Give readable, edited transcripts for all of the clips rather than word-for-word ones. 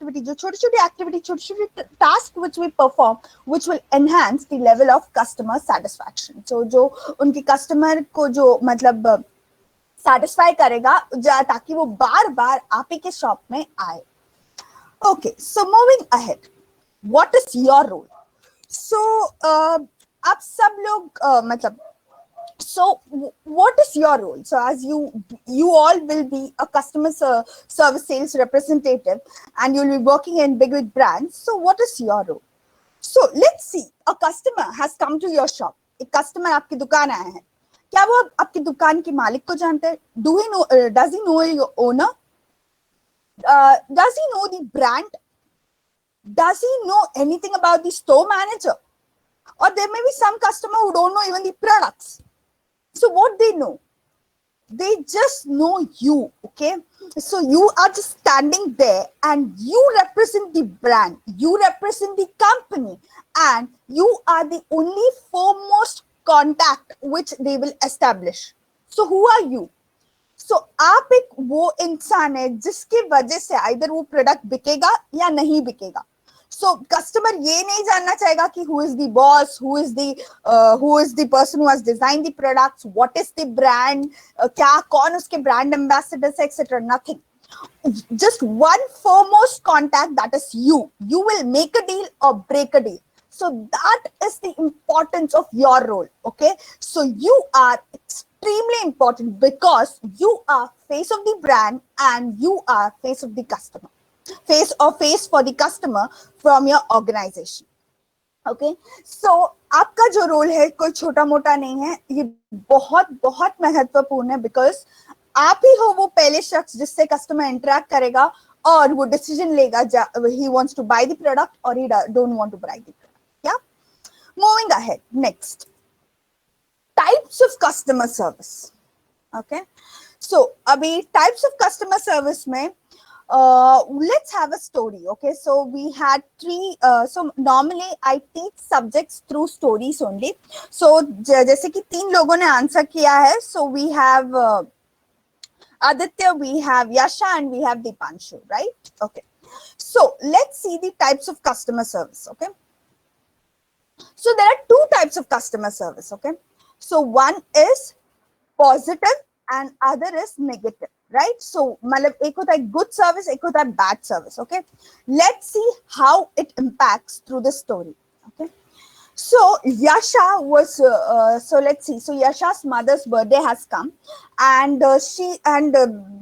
Activity, जो छोटी छोटी एक्टिविटी, छोटी छोटी task which we perform which will enhance the level of customer satisfaction. So जो उनकी कस्टमर को जो मतलब सेटिस्फाई करेगा ताकि वो बार बार आप ही के शॉप में आए. Okay, so moving ahead, what is your role? So आप सब लोग मतलब so what is your role? So as you all will be a customer service sales representative and you'll be working in big brands. So what is your role? So let's see, a customer has come to your shop. एक customer आपकी दुकान आया है. क्या वो आपकी दुकान के मालिक को जानते हैं? Does he know your owner? Does he know the brand? Does he know anything about the store manager? Or there may be some customer who don't know even the products. So what they know? They just know you, okay? So you are just standing there and you represent the brand, you represent the company, and you are the only foremost contact which they will establish. So who are you? So आप एक वो इंसान है जिसकी वजह से either वो product बिकेगा या नहीं बिकेगा. So customer ये नहीं जानना चाहेगा कि who is the boss, who is the person who has designed the products, what is the brand, क्या कौन उसके brand ambassadors etc. Nothing. Just one foremost contact, that is you. You will make a deal or break a deal. So that is the importance of your role. Okay. So you are extremely important because you are face of the brand and you are face of the customer. Face for the customer from your organization. Okay, so आपका जो role है कोई छोटा मोटा नहीं है, ये बहुत बहुत महत्वपूर्ण है बिकॉज आप ही हो वो पहले शख्स जिससे कस्टमर इंटरेक्ट करेगा और वो डिसीजन लेगा he wants to buy the product or he don't want to buy the product. Yeah, moving ahead, next, types of customer service. Okay, so अभी types of customer service में let's have a story. Okay, so we had three so normally I teach subjects through stories only. So जैसे कि तीन लोगों ने answer किया है, so we have Aditya, we have Yasha, and we have Dipanshu, right? Okay, so let's see the types of customer service. Okay, so there are two types of customer service. Okay, so one is positive and other is negative, right? So मतलब एक होता है good service, एक होता है bad service. Okay, let's see how it impacts through the story. Okay, so Yasha was so let's see, so Yasha's mother's birthday has come and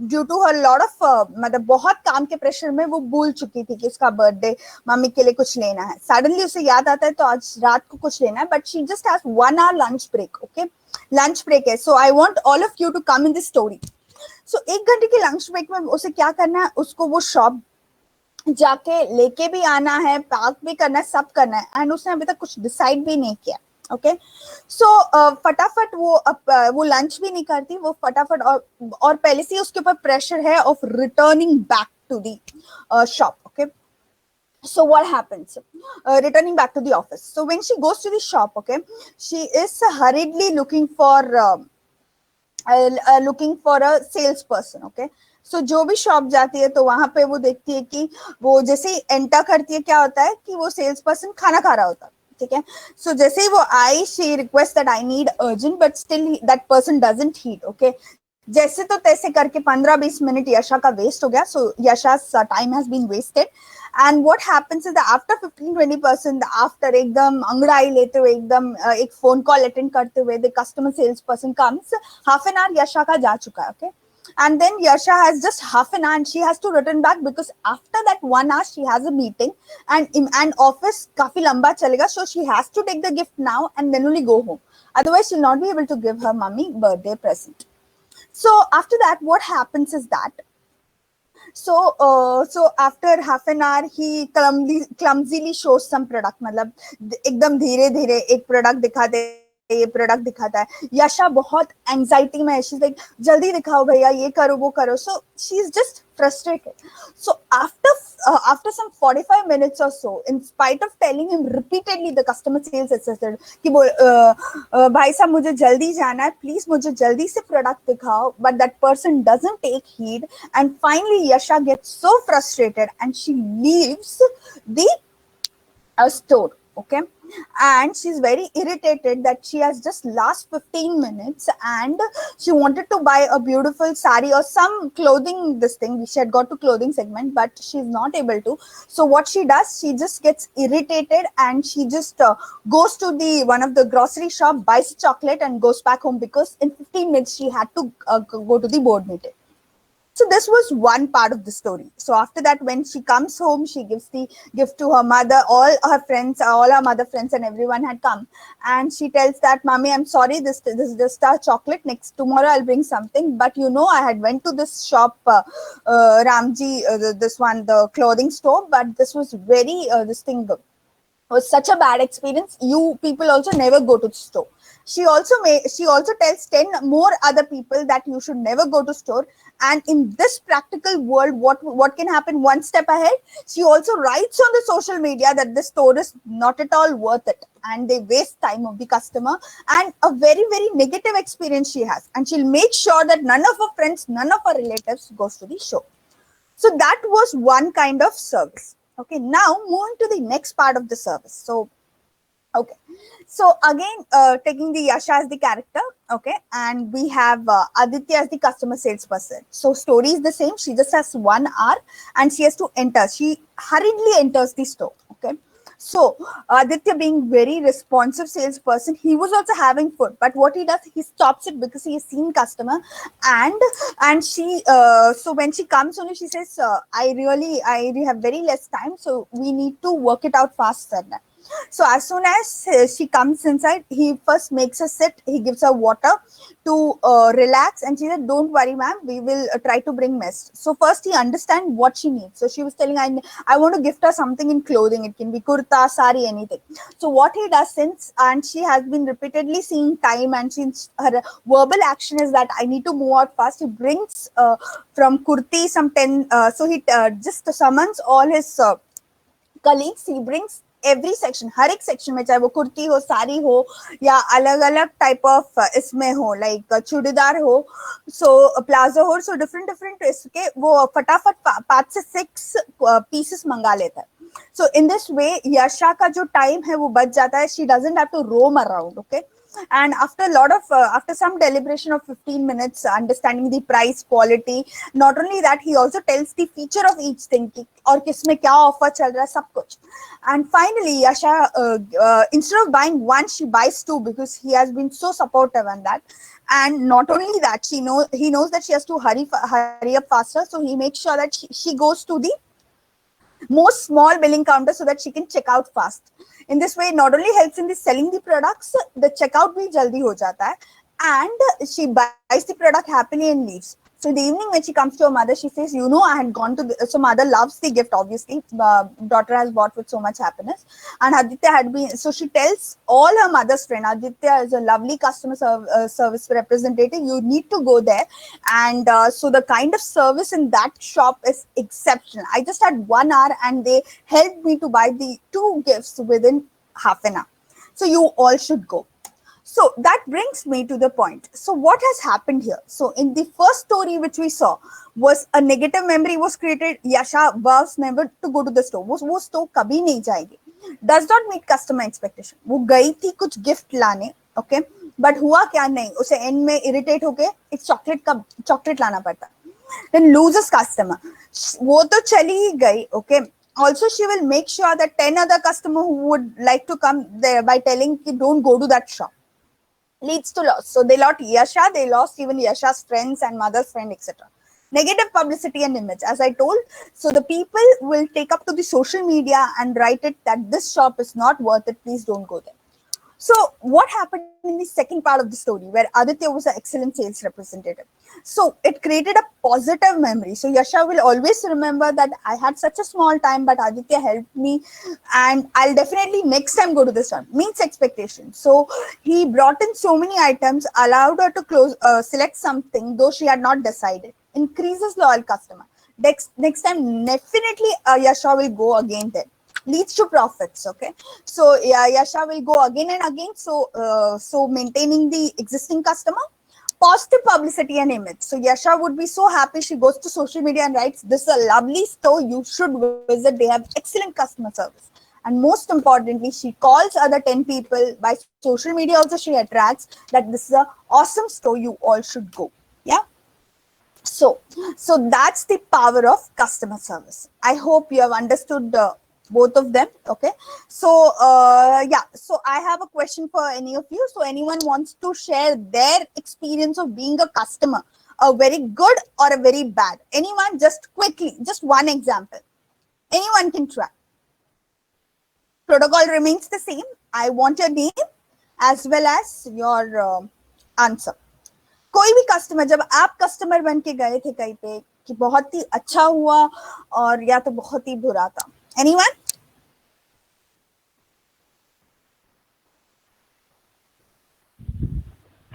due to her lot of मतलब बहुत काम के pressure में वो भूल चुकी थी कि उसका बर्थडे मम्मी के लिए कुछ लेना है. सडनली उसे याद आता है तो आज रात को कुछ लेना है, but she just has 1 hour lunch break. Okay, lunch break है. So I want all of you to come in this story. So 1 घंटे की लंच ब्रेक में उसे क्या करना है, उसको वो शॉप जाके लेके भी आना है, पार्क भी करना है, सब करना है एंड उसने अभी तक कुछ डिसाइड भी नहीं किया. ओके, सो फटाफट वो लंच भी नहीं करती, वो फटाफट और पहले से उसके ऊपर प्रेशर है of returning back to the shop. Okay, so what happens, returning back to the office. So when she goes to the shop, okay, she is hurriedly looking for a salesperson. Okay, so जो भी shop जाती है तो वहां पे वो देखती है कि वो जैसे ही एंटर करती है क्या होता है कि वो सेल्स पर्सन खाना खा रहा होता है. ठीक है, सो जैसे ही वो आई, she request that I need urgent, but still that person doesn't heed. Okay, जैसे तो तैसे करके 15-20 मिनट यशा का वेस्ट हो गया. So Yasha's time has been wasted and what happens is that after 15-20% after एकदम अंगड़ाई लेते हुए एकदम एक फोन कॉल अटेंड करते हुए the customer sales person comes, half an hour यशा का जा चुका है. Okay, and then Yasha has just half an hour and she has to return back because after that 1 hour she has a meeting and office काफी लंबा चलेगा, so she has to take the gift now and then only go home, otherwise she'll not be able to give her mommy birthday present. So after that what happens is that so after half an hour he clumsily shows some product, मतलब एकदम धीरे धीरे एक product दिखाते, ये product दिखाता है. यशा बहुत एंजाइटी में है, शी लाइक जल्दी दिखाओ भैया, ये करो वो करो. So she is just frustrated. So after some 45 minutes or so, in spite of telling him repeatedly, the customer sales assistant कि भाई साहब मुझे जल्दी जाना है, please मुझे जल्दी से product दिखाओ, but that person doesn't take heed, and finally Yasha gets so frustrated and she leaves the store. Okay, and she's very irritated that she has just last 15 minutes and she wanted to buy a beautiful sari or some clothing, this thing she had got to clothing segment, but she's not able to. So what she does, she just gets irritated and she just goes to the one of the grocery shop, buys chocolate and goes back home, because in 15 minutes she had to go to the board meeting. So this was one part of the story. So after that, when she comes home, she gives the gift to her mother. All her friends, all her mother friends and everyone had come. And she tells that, Mommy, I'm sorry, this is just a chocolate. Next, tomorrow I'll bring something. But you know, I had went to this shop, Ramji, this one, the clothing store. But this was very, this thing was such a bad experience. You people also never go to the store. She also tells 10 more other people that you should never go to store. And in this practical world, what can happen one step ahead? She also writes on the social media that the store is not at all worth it and they waste time of the customer, and a very, very negative experience she has. And she'll make sure that none of her friends, none of her relatives goes to the show. So that was one kind of service. Okay, now moving to the next part of the service. So, okay, so again, taking the Yasha as the character, okay, and we have Aditya as the customer salesperson. So story is the same. She just has 1 hour and she has to enter. She hurriedly enters the store. Okay. So Aditya, being very responsive salesperson, he was also having food, but what he does, he stops it because he has seen customer, and she so when she comes only, she says, I really have very less time, so we need to work it out faster. So as soon as she comes inside, he first makes her sit, he gives her water to relax, and she said, don't worry ma'am, we will try to bring mess. So first he understands what she needs. So she was telling, I want to gift her something in clothing, it can be kurta, sari, anything. So what he does, since and she has been repeatedly seeing time, and her verbal action is that I need to move out fast, he brings from kurti some 10, so he just summons all his colleagues, he brings every section, हर एक section में, चाहे वो कुर्ती हो, साड़ी हो, या अलग अलग type of इसमें हो, लाइक चूड़ीदार हो, सो प्लाजो हो, सो डिफरेंट इसके वो फटाफट 5 से 6 पीसेस मंगा लेता है. So in this way, Yasha का जो टाइम है वो बच जाता है. She doesn't have to roam around. Okay. And after some deliberation of 15 minutes, understanding the price, quality, not only that, he also tells the feature of each thing, और किसमें क्या offer चल रहा है, सब कुछ. And finally, Yasha, instead of buying one, she buys 2 because he has been so supportive on that. And not only that, he knows that she has to hurry up faster, so he makes sure that she goes to the most small billing counter so that she can check out fast. In this way, not only helps in the selling the products, the checkout bhi jaldi ho jata hai, and she buys the product happily and leaves. So in the evening when she comes to her mother, she says, you know, I had gone to so mother loves the gift, obviously. Daughter has bought with so much happiness. And Aditya had been, so she tells all her mother's friend, Aditya is a lovely customer service representative. You need to go there. And so the kind of service in that shop is exceptional. I just had 1 hour and they helped me to buy the 2 gifts within half an hour. So you all should go. So that brings me to the point. So what has happened here? So in the first story which we saw was a negative memory was created. Yasha vows never to go to the store. वो store कभी नहीं जाएगी. Does not meet customer expectation. वो गई थी कुछ gift लाने, okay? But हुआ क्या नहीं. उसे end में irritate होके एक chocolate लाना पड़ता. Then loses customer. वो तो चली ही गई, okay? Also, she will make sure that 10 other customers who would like to come there by telling ki don't go to that shop. Leads to loss. So they lost Yasha, they lost even Yasha's friends and mother's friend, etc. Negative publicity and image, as I told. So the people will take up to the social media and write it that this shop is not worth it, please don't go there. So what happened in the second part of the story, where Aditya was an excellent sales representative? So it created a positive memory. So Yasha will always remember that I had such a small time, but Aditya helped me, and I'll definitely next time go to this one. Meets expectation. So he brought in so many items, allowed her to select something, though she had not decided. Increases loyal customer. next time definitely Yasha will go again there. Leads to profits. Okay, so yeah, Yasha will go again and again. So maintaining the existing customer, positive publicity and image. So Yasha would be so happy. She goes to social media and writes, "This is a lovely store. You should visit. They have excellent customer service." And most importantly, she calls other 10 people by social media. Also, she attracts that this is a awesome store. You all should go. Yeah. So that's the power of customer service. I hope you have understood both of them. Okay, so yeah, so I have a question for any of you. So anyone wants to share their experience of being a customer, a very good or a very bad? Anyone? Just quickly, just one example. Anyone can try. Protocol remains the same. I want your name as well as your answer. कोई भी customer, जब आप customer बन के गए थे कहीं पे, कि बहुत ही अच्छा हुआ और या तो बहुत ही बुरा था? Anyone?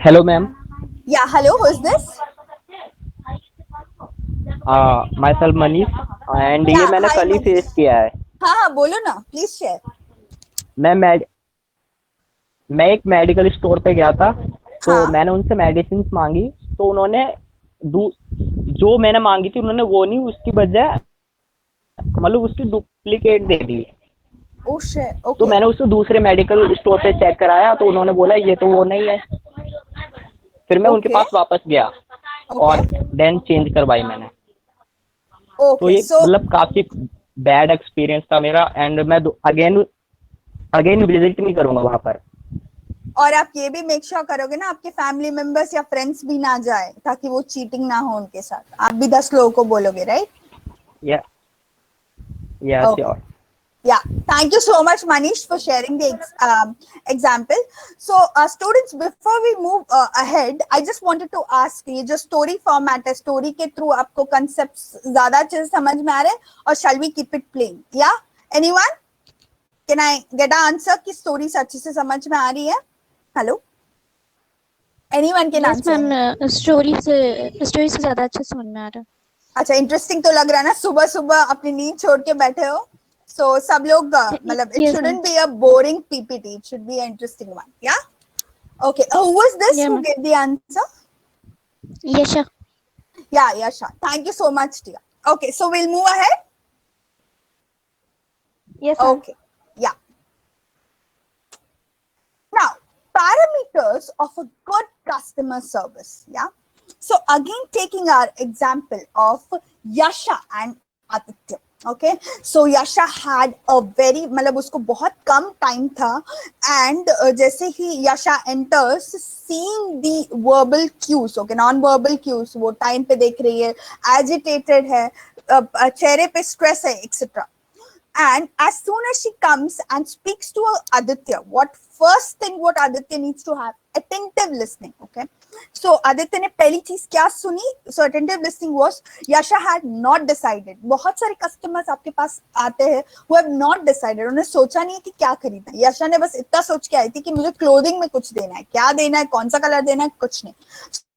Hello ma'am. Yeah hello, who is this? My self Manish. And या ये मैंने हाय कल ही मनीष. फेस किया है. हाँ हाँ, बोलो ना, प्लीज शेयर. मैं एक मेडिकल स्टोर पे गया था. तो हाँ. मैंने उनसे मेडिसिन मांगी. तो उन्होंने जो मैंने मांगी थी उन्होंने वो नहीं, उसकी बजाय मतलब उसकी डुप्लीकेट दे दी. Oh shit. तो ओके. मैंने उसको दूसरे मेडिकल स्टोर पे चेक कराया तो उन्होंने बोला ये तो वो नहीं है. फिर मैं उनके ओके. पास वापस गया और ओके. देन चेंज करवाई मैंने. तो ओके. ये सो मतलब काफी बैड एक्सपीरियंस था मेरा. एंड मैं अगेन विजिट नहीं करूंगा वहां पर. और आप ये भी मेक श्योर करोगे ना आपके फैमिली मेंबर्स या फ्रेंड्स भी ना जाए, ताकि वो चीटिंग ना हो उनके साथ. आप भी 10 लोगों को बोलोगे, राइट? या Okay. Sure. Yeah, thank you so much, Manish, for sharing the example. So, students, before we move ahead, I just wanted to ask you, जो story format है, story के through आपको concepts ज़्यादा अच्छे से समझ में आ रहे हैं, और shall we keep it plain? Yeah, anyone? Can I get an answer कि stories अच्छे से समझ में आ रही है? Hello? Anyone can yes, answer? Ma'am. Story से ज्यादा अच्छा समझ में आ रहा है. अच्छा, इंटरेस्टिंग तो लग रहा है ना. सुबह सुबह अपनी नींद छोड़ के बैठे हो. So सब लोग मतलब it Yes, shouldn't be a boring PPT. It should be an interesting one. Yeah. Okay. Who was this Yeah, who ma'am. gave the answer? Yasha. Yeah, Yasha. Thank you so much, dear. Okay, so we'll move ahead. Yes, ma'am. Okay. Yeah. Now, parameters of a good customer service. Yeah. So again, taking our example of Yasha and Aditya. Okay, so Yasha had a very, मतलब उसको बहुत कम time था. And जैसे ही Yasha enters, seeing the verbal cues, okay, non-verbal cues, वो time पे देख रही है, agitated है, चेहरे पे stress है, etc. And as soon as she comes and speaks to Aditya, what Aditya needs to have? Attentive listening. Okay, so Aditya ने पहली चीज क्या सुनी? So attentive listening was Yasha had not decided. बहुत सारे customers आपके पास आते हैं who have not decided. उन्हें सोचा नहीं है कि क्या खरीदना है. Yasha ने बस इतना सोच के आई थी कि मुझे क्लोथिंग में कुछ देना है, क्या देना है, कौन सा कलर देना है, कुछ नहीं.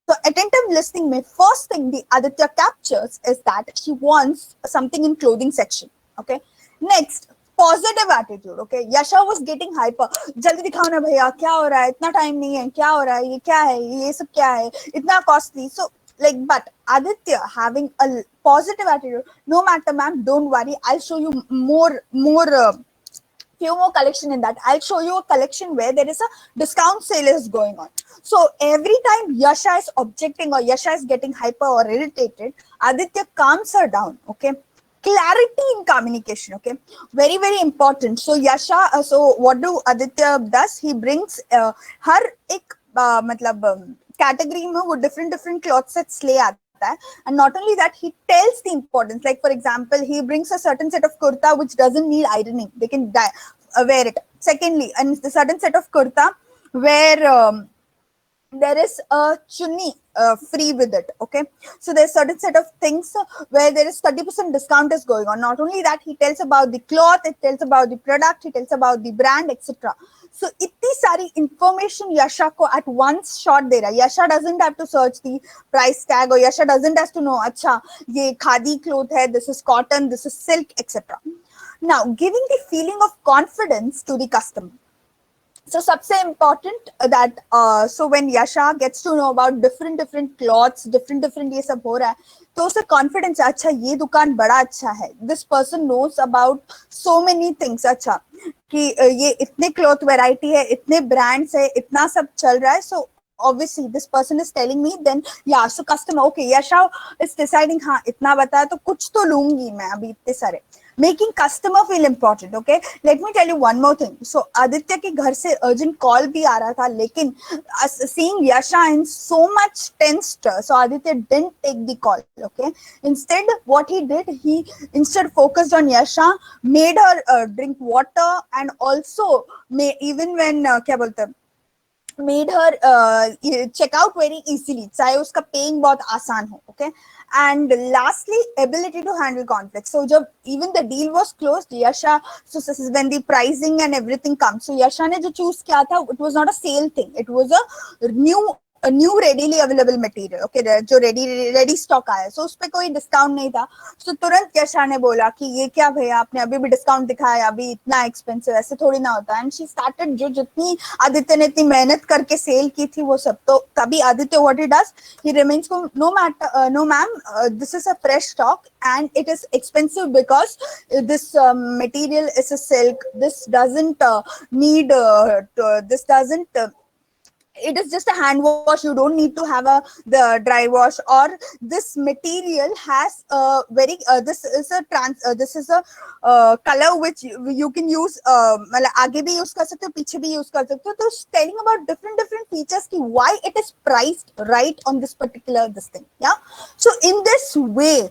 So attentive listening में first thing the Aditya captures is that she wants something in clothing section. Okay. Next, positive attitude. Okay, Yasha was getting hyper. जल्दी दिखाओ ना भैया, क्या हो रहा है, इतना टाइम नहीं है, क्या हो रहा है, ये क्या है, ये सब क्या है, इतना costly. So like, but Aditya having a positive attitude. No matter, ma'am, don't worry, I'll show you more few more collection in that. I'll show you a collection where there is a discount sale is going on. So every time Yasha is objecting or Yasha is getting hyper or irritated, Aditya calms her down. Okay, clarity in communication. Okay, very very important. So Yasha, so what do Aditya does? He brings her एक मतलब category में वो different cloth sets ले आता है, and not only that, he tells the importance. Like for example, he brings a certain set of kurta which doesn't need ironing, they can wear it. Secondly, and the certain set of kurta where there is a chunni free with it. Okay, so there's certain set of things where there is 30% discount is going on. Not only that, he tells about the cloth, it tells about the product, he tells about the brand, etc. So इतनी सारी information यशा को at once shot दे रहा है. यशा doesn't have to search the price tag, or यशा doesn't have to know अच्छा ये खादी cloth है, this is cotton, this is silk, etc. Now giving the feeling of confidence to the customer. So सबसे important that so when Yasha gets to know about different cloths, different ये सब हो रहा है, तो उसे confidence है, अच्छा ये दुकान बड़ा अच्छा है, this person knows about so many things, अच्छा कि ये इतने cloth variety है, इतने brands है, इतना सब चल रहा है, so obviously this person is telling me, then yeah, so customer, okay, Yasha is deciding हाँ इतना बताया तो कुछ तो लूंगी मैं अभी इतने सारे. Making customer feel important. Okay, let me tell you one more thing. So Aditya के घर से urgent call भी आ रहा था, लेकिन seeing Yasha in so much tensed, so Aditya didn't take the call. Okay, instead what he did, he instead focused on Yasha, made her drink water, and also even when क्या बोलते हैं, made her check out very easily, चाहे उसका paying बहुत आसान हो. Okay, and lastly ability to handle conflict. So जब even the deal was closed, Yasha, so this is when the pricing and everything comes, so Yasha ने जो choose किया था, it was not a sale thing, it was a new readily available material. Okay, जो ready stock आया, so उस पे कोई discount नहीं था, so तुरंत यशा ने बोला कि ये क्या भैया आपने अभी भी discount दिखाया, अभी इतना expensive, ऐसे थोड़ी ना होता. And she started जो जितनी आदित्य ने इतनी मेहनत करके sale की थी वो सब, तो तभी Aditya what he does, he remains no matter no ma'am, this is a fresh stock and it is expensive because this material is a silk, this doesn't need this doesn't it is just a hand wash, you don't need to have the dry wash, or this material has a very this is a color which you can use मतलब आगे भी use कर सकते हो, पीछे भी use कर सकते हो. तो telling about different features ki why it is priced right on this particular this thing. Yeah, so in this way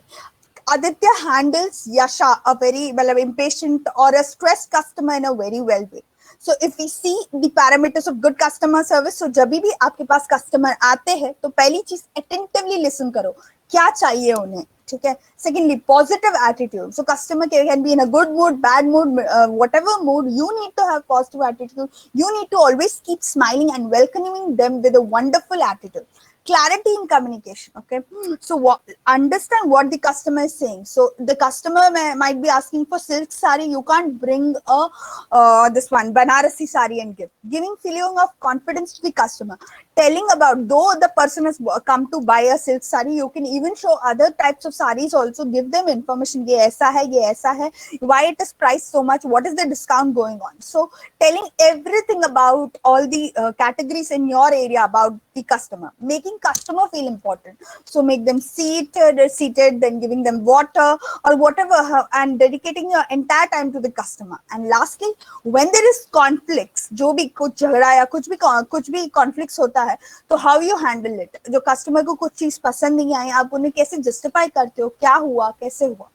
Aditya handles Yasha, a very impatient or a stressed customer, in a very well way. So if we see the parameters of good customer service, so जब भी आपके पास customer आते हैं तो पहली चीज attentively listen करो, क्या चाहिए उन्हें, ठीक है. Secondly, positive attitude. So customer can be in a good mood, bad mood, whatever mood, you need to have positive attitude. You need to always keep smiling and welcoming them with a wonderful attitude. Clarity in communication. Okay, so understand what the customer is saying. So the customer might be asking for silk sari, you can't bring a this one Banarasi sari and giving feeling of confidence to the customer, telling about though the person has come to buy a silk sari, you can even show other types of saris also, give them information, ye aisa hai, why it is priced so much, what is the discount going on. So telling everything about all the categories in your area about the customer, making customer feel important. So make them seated, then giving them water or whatever, and dedicating your entire time to the customer. And lastly, when there is conflicts, जो भी कुछ झगड़ा या कुछ भी conflicts होता है, तो how you handle it. जो customer को कुछ चीज पसंद नहीं आई, आप उन्हें कैसे justify करते हो, क्या हुआ, कैसे हुआ.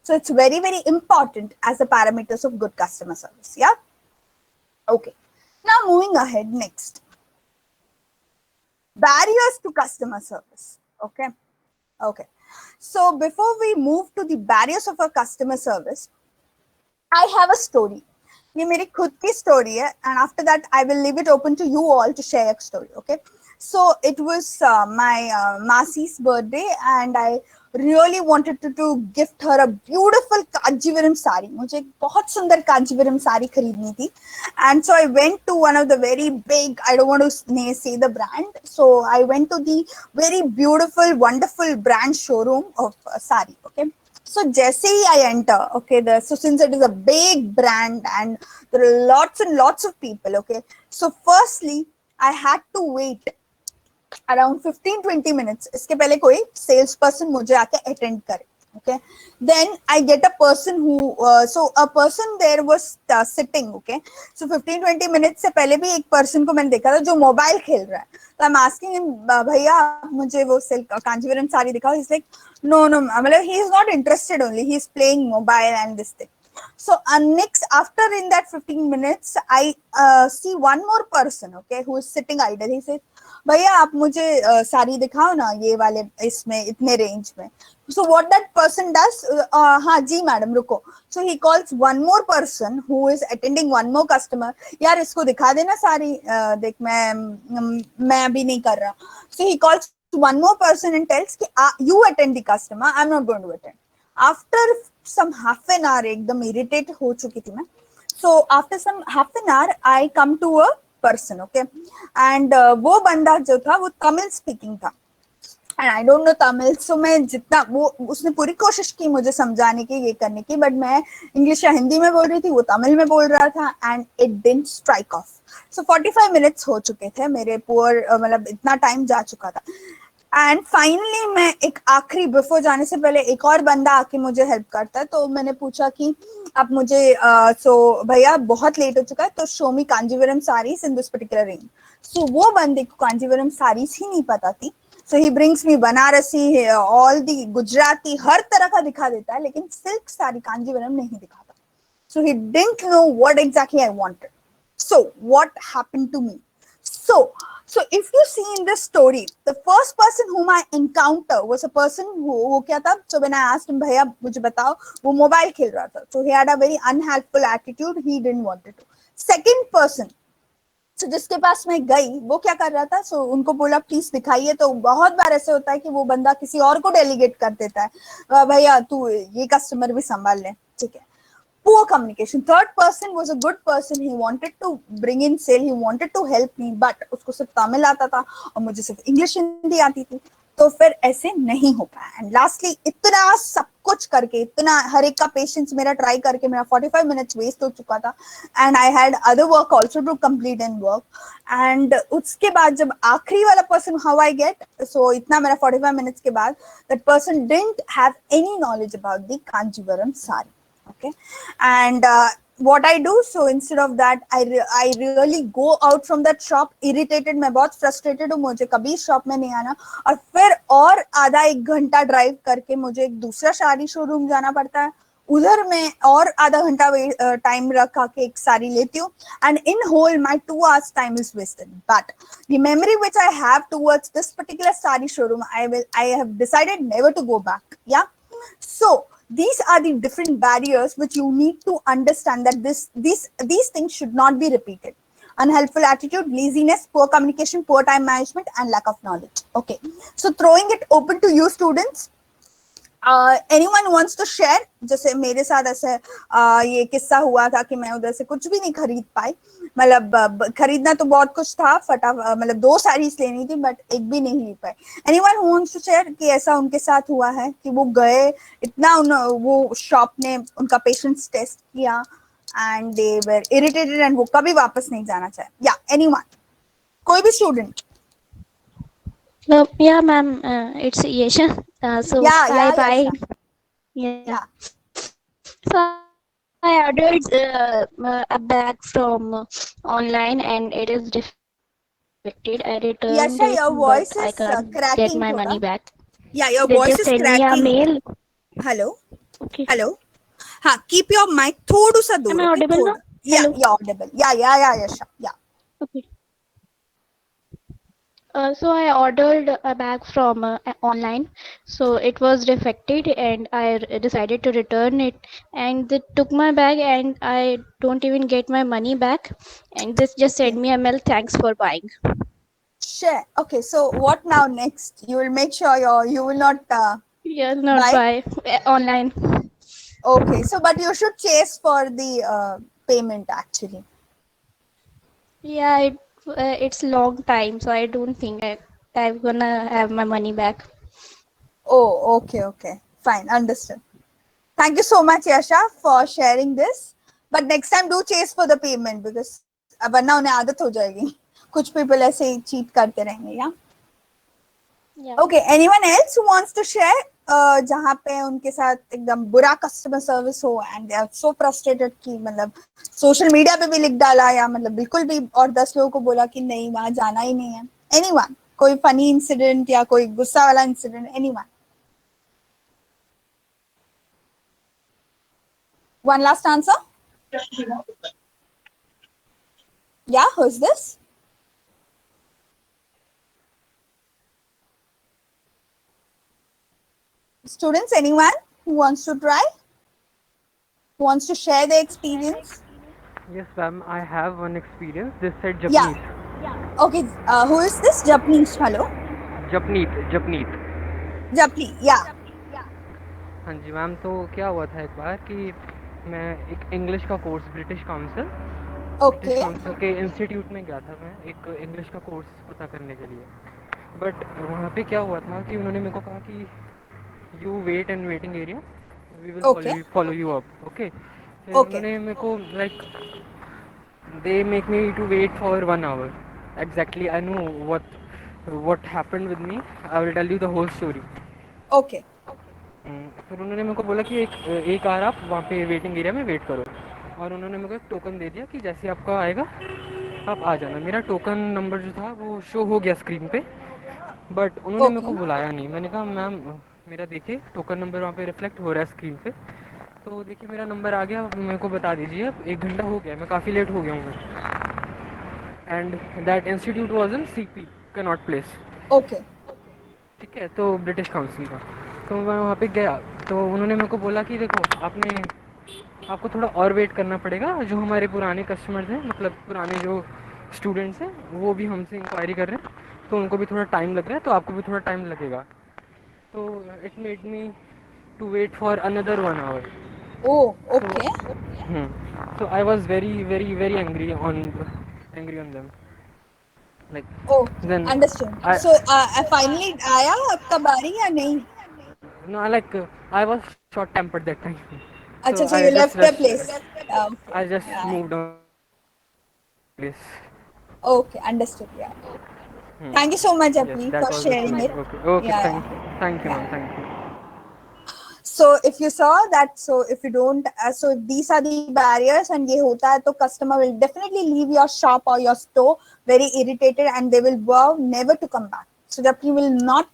So it's very important as the parameters of good customer service. Yeah. Okay. Now moving ahead, next. Barriers to customer service. Okay. So before we move to the barriers of a customer service, I have a story. ये मेरी खुद की story है, and after that I will leave it open to you all to share a story. Okay. So it was my Masi's birthday, and I really wanted to gift her a beautiful Kanjivaram sari. मुझे बहुत सुंदर Kanjivaram sari खरीदनी थी, and so I went to one of the very big, I don't want to say the brand, so I went to the very beautiful, wonderful brand showroom of sari. Okay. So जैसे ही I enter, okay, so since it is a big brand and there are lots and lots of people, okay, so firstly I had to wait around 15-20 minutes. इसके पहले कोई sales person मुझे आके attend करे. Okay, then I get a person who so a person there was sitting. Okay, so 15-20 minutes से पहले भी एक person को मैंने देखा था जो मोबाइल खेल रहा है. So I'm asking him, भैया मुझे वो silk कांजीवरम साड़ी दिखाओ. He's like, no, मतलब he is not interested, only he is playing mobile and this thing. So next, after in that 15 minutes, I see one more person, okay, who is sitting idle. He says, भैया आप मुझे साड़ी दिखाओ ना ये वाले इसमें इतने रेंज में. So what that person does, हाँ जी मैडम रुको. So he calls one more person who is attending one more customer. यार इसको दिखा देना साड़ी, देख मैं अभी नहीं कर रहा. So he calls one more person and tells कि you attend the customer, I'm not going to attend. After some half an hour, एकदम irritate हो चुकी थी मैं. So after some half an hour, I come to a person, okay, and वो बंदा जो था वो तमिल speaking था. And I don't know Tamil, so मैं जितना वो उसने पूरी कोशिश की मुझे समझाने की ये करने की, बट मैं इंग्लिश या हिंदी में बोल रही थी, वो तमिल में बोल रहा था, and it didn't strike off. So 45 minutes हो चुके थे मेरे पुअर, मतलब इतना टाइम जा चुका था. एंड फाइनली मैं एक आखिरी बिफोर जाने से पहले एक और बंदा आके मुझे हेल्प करता है. तो मैंने पूछा कि आप मुझे सो भैया बहुत लेट हो चुका है, तो show me Kanjeevaram saris in this particular range. So वो बंदे को कांजीवरम साड़ीज ही नहीं पता थी. So he brings me Banarasi, all the Gujarati, हर तरह का दिखा देता है, लेकिन सिल्क साड़ी कांजीवरम नहीं दिखाता. So he didn't know what exactly I wanted. So what happened to me? So if you see in this story, the first person whom I encounter was a person वो क्या था? So when I asked him, भैया मुझे बताओ, वो mobile खेल रहा था. So he had a very unhelpful attitude. He didn't want it to. Second person, so जिसके पास मैं गई वो क्या कर रहा था, सो उनको बोला प्लीज दिखाइए. तो बहुत बार ऐसे होता है कि वो बंदा किसी और को डेलीगेट कर देता है, भैया तू ये कस्टमर भी संभाल ले, ठीक है. Poor communication. Third person was a good person. He wanted to bring in sale. He wanted to help me, but उसको सिर्फ तमिल आता था और मुझे सिर्फ इंग्लिश हिंदी आती थी. तो फिर ऐसे नहीं हो पाया. एंड लास्टली इतना सब कुछ करके, इतना हर एक का पेशेंस मेरा ट्राई करके मेरा 45 मिनट्स वेस्ट हो चुका था. And I had other work also to complete in work. And उसके बाद जब आखिरी वाला person how I get, so इतना मेरा 45 मिनट्स के बाद, that person didn't have any knowledge about the Kanjeevaram sari. Okay, and what I do, so instead of that, I really go out from that shop irritated. मैं बहुत frustrated हूँ, मुझे कभी shop में नहीं आना. और फिर और आधा एक घंटा ड्राइव करके मुझे एक दूसरा साड़ी शोरूम जाना पड़ता है. उधर मैं और आधा घंटा टाइम रखा के एक साड़ी लेती हूँ. And in whole my 2 hours time is wasted. But the memory which I have towards this particular saree showroom, I have decided never to go back. Yeah, so these are the different barriers which you need to understand, that these things should not be repeated. Unhelpful attitude, laziness, poor communication, poor time management, and lack of knowledge. Okay, so throwing it open to you students. Anyone wants to share? जैसे मेरे साथ ऐसे ये किस्सा हुआ था कि मैं उधर से कुछ भी नहीं खरीद पाई. मतलब खरीदना तो बहुत कुछ था, मतलब 2 साड़ीज लेनी थी, बट एक भी नहीं ले पाए. Anyone who wants to share कि ऐसा उनके साथ हुआ है कि वो गए, इतना वो शॉप ने उनका पेशेंस टेस्ट किया and they were irritated and वो कभी वापस नहीं जाना चाहे. या एनीवन, कोई भी student? Yeah, ma'am. It's Yesha. So Yeah, bye. yeah. Yeah. So I ordered a bag from online and it is defected. I returned Yasha, it, your but voice I is can't get cracking my thoda. money back. Yeah, your They voice just is send me a cracking. mail. Hello. Okay. Hello. हाँ, keep your mic थोड़ा सा दूर. Am I audible now? Yeah, Hello. you're audible. Yeah, Yasha. Yeah. Okay. So I ordered a bag from online. So it was defected and I decided to return it. And they took my bag and I don't even get my money back. And this just sent me a mail, thanks for buying. Sure. Okay, so what now next? You will make sure you will not Yeah, not buy online. Okay, so but you should chase for the payment actually. Yeah, it's long time, so I don't think I'm gonna have my money back. Oh, okay. Fine, understood. Thank you so much, Yasha, for sharing this. But next time do chase for the payment because वरना उन्हें आदत हो जाएगी. कुछ people ऐसे ही cheat करते रहेंगे. Yeah. Okay, anyone else who wants to share? जहाँ पे उनके साथ एकदम बुरा कस्टमर सर्विस हो and they are so frustrated कि मतलब सोशल मीडिया पे भी लिख डाला या मतलब बिल्कुल भी और 10 लोगों को बोला कि नहीं वहां जाना ही नहीं है. Anyone? कोई फनी इंसिडेंट या कोई गुस्सा वाला incident? Anyone? One last answer. Yeah, who's this? Students, anyone who wants to try? Who wants to share their experience? Yes, ma'am, I have one experience. This said Yeah. Japanese. Okay, who is this? Japanese. Hello. Japneet. Japli. Yeah. हाँ जी ma'am, तो क्या हुआ था एक बार कि मैं एक English का कोर्स ब्रिटिश Okay. काउंसिल के इंस्टीट्यूट में गया था। मैं एक इंग्लिश का कोर्स पता करने के लिए। बट वहाँ पे क्या हुआ था कि उन्होंने मेरे को कहा कि you wait in waiting area, we will Okay. Follow you up. Okay, फिर Okay. उन्होंने मेरे को like they make me to wait for 1 hour exactly. I know what happened with me. I will tell you the whole story. Okay. फिर उन्होंने मेरे को बोला कि एक बार आप वहाँ पे वेटिंग एरिया में वेट करो, और उन्होंने मेरे को एक टोकन दे दिया कि जैसे आपका आएगा आप आ जाना। मेरा टोकन नंबर जो था वो शो हो गया स्क्रीन पे, बट उन्होंने मेरे को Okay. बुलाया नहीं। मैंने कहा मैम मेरा देखिए टोकन नंबर वहाँ पे रिफ्लेक्ट हो रहा है स्क्रीन पे, तो देखिए मेरा नंबर आ गया, मेरे को बता दीजिए। अब 1 घंटा हो गया, मैं काफ़ी लेट हो गया हूँ मैं। And that institute was in CP cannot place. Okay. ठीक है, तो ब्रिटिश काउंसिल का। तो मैं वहाँ पे गया, तो उन्होंने मेरे को बोला कि देखो आपको थोड़ा और वेट करना पड़ेगा। जो हमारे पुराने कस्टमर्स हैं, मतलब पुराने जो स्टूडेंट्स हैं, वो भी हमसे इंक्वायरी कर रहे हैं, तो उनको भी थोड़ा टाइम लग रहा है, तो आपको भी थोड़ा टाइम लगेगा। तो it made me to wait for another 1 hour. Oh, so okay. I was very very very angry on them. Like Oh, then understood. I So, finally आया आपका बारी या नहीं? no, I was short tempered that time. So अच्छा, so you left the place. Okay. I just Yeah. moved on place. Okay, understood. Yeah. Thank you so much, Yes, Apni, that for was the sharing story. it. Okay, Yeah, thank you. Thank you, yeah. ma'am. Thank you. So if you saw that, so if you don't, so these are the barriers, and ये होता है तो customer will definitely leave your shop or your store very irritated, and they will vow never to come back. So Japni will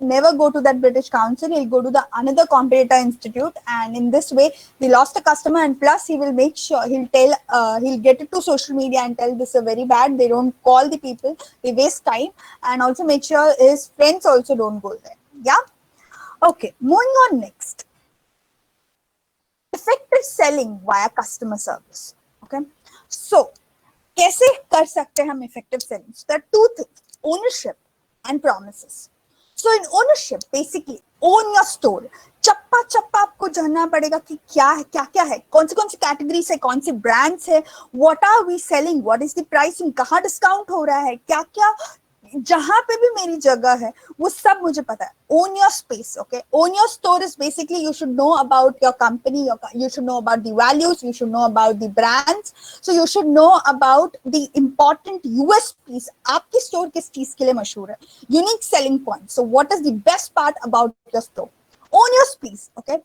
never go to that British Council. He'll go to the another competitor institute, and in this way, we lost a customer. And plus, he will make sure he'll get it to social media and tell this is very bad. They don't call the people. They waste time, and also make sure his friends also don't go there. Yeah. Okay. Moving on next. Effective selling via customer service. Okay, so कैसे कर सकते हैं हम effective selling? So there are two things: ownership and promises. So in ownership, basically own your store. चप्पा चप्पा आपको जानना पड़ेगा कि क्या क्या है, कौन सी कैटेगरीज है, कौन सी ब्रांड्स है, what are we selling, what is the pricing, कहाँ डिस्काउंट हो रहा है, क्या क्या जहां पे भी मेरी जगह है वो सब मुझे पता है. Own your space. Okay, own your store is basically you should know about your company, you should know about the values, you should know about the brands, so you should know about the important USPs. आपकी store किस चीज के लिए मशहूर है, unique selling points. So what is the best part about your store? Own your space. Okay,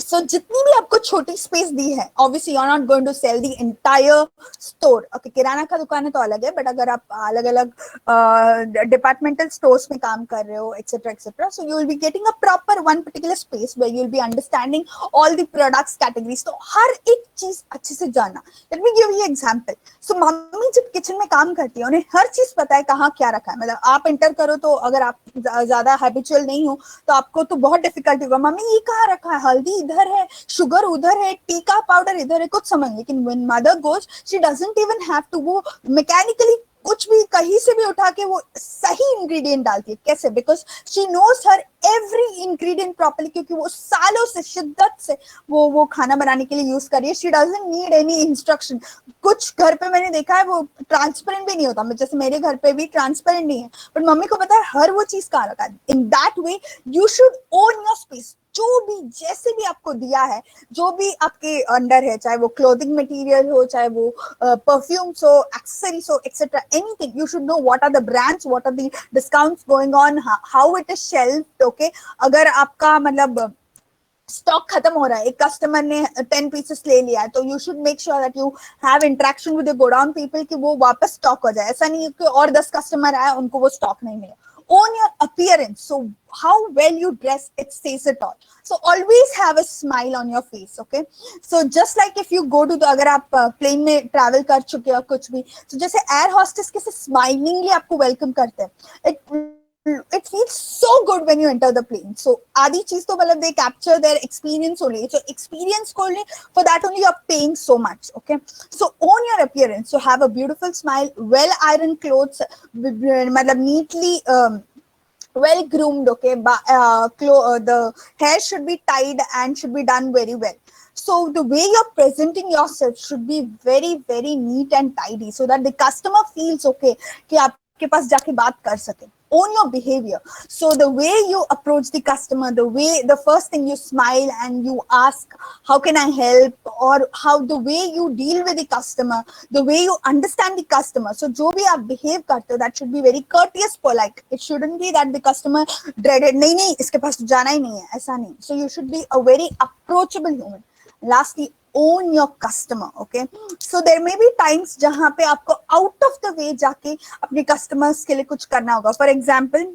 so जितनी भी आपको छोटी स्पेस दी है, obviously you're not going to sell the entire store. Okay, किराना का दुकान है तो अलग है, बट अगर आप अलग अलग डिपार्टमेंटल स्टोर्स में काम कर रहे हो, etcetera etcetera, so you will be getting a proper one particular space where you will be understanding all the products categories. तो हर एक चीज अच्छे से जानना. Let me give you example. So mummy जब किचन में काम करती है, उन्हें हर चीज पता है कहाँ क्या रखा है. मतलब आप एंटर करो तो अगर आप ज्यादा हैबिचुअल नहीं हो तो आपको तो बहुत डिफिकल्ट होगा, मम्मी ये कहाँ रखा है, हल्दी इधर है, शुगर उधर है, टीका पाउडर इधर है, कुछ समझ. लेकिन when mother goes, she doesn't even have to वो मैकेनिकली कुछ भी कहीं से भी उठा के वो सही इंग्रेडिएंट डालती है. कैसे? Because she knows her every ingredient properly, क्योंकि वो सालों से शिद्दत से वो खाना बनाने के लिए यूज कर रही है. She doesn't need any instruction. कुछ घर पे मैंने देखा है वो ट्रांसपेरेंट भी नहीं होता, जैसे मेरे घर पे भी ट्रांसपेरेंट नहीं है, बट मम्मी को पता है हर वो चीज कहाँ रखा है. In that way you should own your space. जो भी जैसे भी आपको दिया है, जो भी आपके अंडर है, चाहे वो क्लोथिंग मटेरियल हो, चाहे वो परफ्यूम्स हो, एक्सेसरीज हो, etcetera, anything, you should know what are the brands, what are the discounts going on, how it is shelved. Okay, अगर आपका मतलब स्टॉक खत्म हो रहा है, एक कस्टमर ने 10 पीसेस ले लिया है, तो you should make sure that you have interaction with the godown people कि वो वापस स्टॉक हो जाए. ऐसा नहीं कि और 10 कस्टमर आए उनको वो स्टॉक नहीं मिला. own your appearance. So how well you dress, it says it all. So always have a smile on your face. Okay, so just like if you go to the, अगर आप plane में travel कर चुके हो कुछ भी, so जैसे air hostess कैसे smilingly आपको welcome करते हैं, it feels so good when you enter the plane. So आधी चीज तो मतलब they capture their experience only. So experience को only, for that only you're paying so much. Okay, so own your appearance. So have a beautiful smile, well ironed clothes, मतलब neatly well groomed. Okay, the hair should be tied and should be done very well. So the way you're presenting yourself should be very very neat and tidy, so that the customer feels okay कि आपके पास जाके बात कर सके. Own your behavior. So the way you approach the customer, the first thing you smile and you ask, how can I help? Or how the way you deal with the customer, the way you understand the customer. So जो भी आप behave करते हो, that should be very courteous, polite. It shouldn't be that the customer dreaded, नहीं इसके पास तो जाना ही नहीं है, ऐसा नहीं. So you should be a very approachable human. Lastly, own your customer. Okay, so there may be times जहां पे आपको out of the way जाके अपने customers के लिए कुछ करना होगा. For example,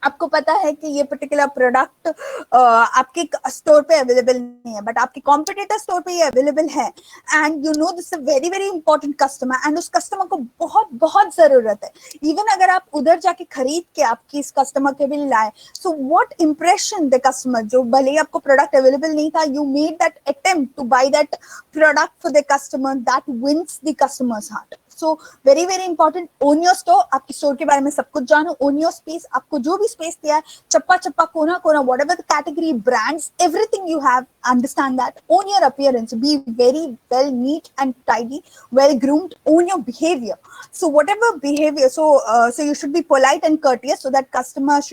आपको पता है कि ये पर्टिकुलर प्रोडक्ट आपके स्टोर पे अवेलेबल नहीं है, बट आपके कॉम्पिटिटर स्टोर पे ये अवेलेबल है, and you know this is very very important customer, and उस कस्टमर को बहुत बहुत जरूरत है. इवन अगर आप उधर जाके खरीद के आपकी इस कस्टमर के लिए लाए, so what impression the customer, जो भले ही आपको प्रोडक्ट अवेलेबल नहीं था, you made that attempt to buy that product for the customer, that wins the customer's heart. So very very important, own your store. आपकी स्टोर के बारे में सब कुछ जानो. Own your space. आपको जो भी स्पेस दिया है, चप्पा चप्पा कोना कोना, whatever the category, brands, everything you have, understand that. Own your appearance. Be very well neat and tidy, well groomed. Own your behavior. So whatever behavior, so you should be polite and courteous, so that customers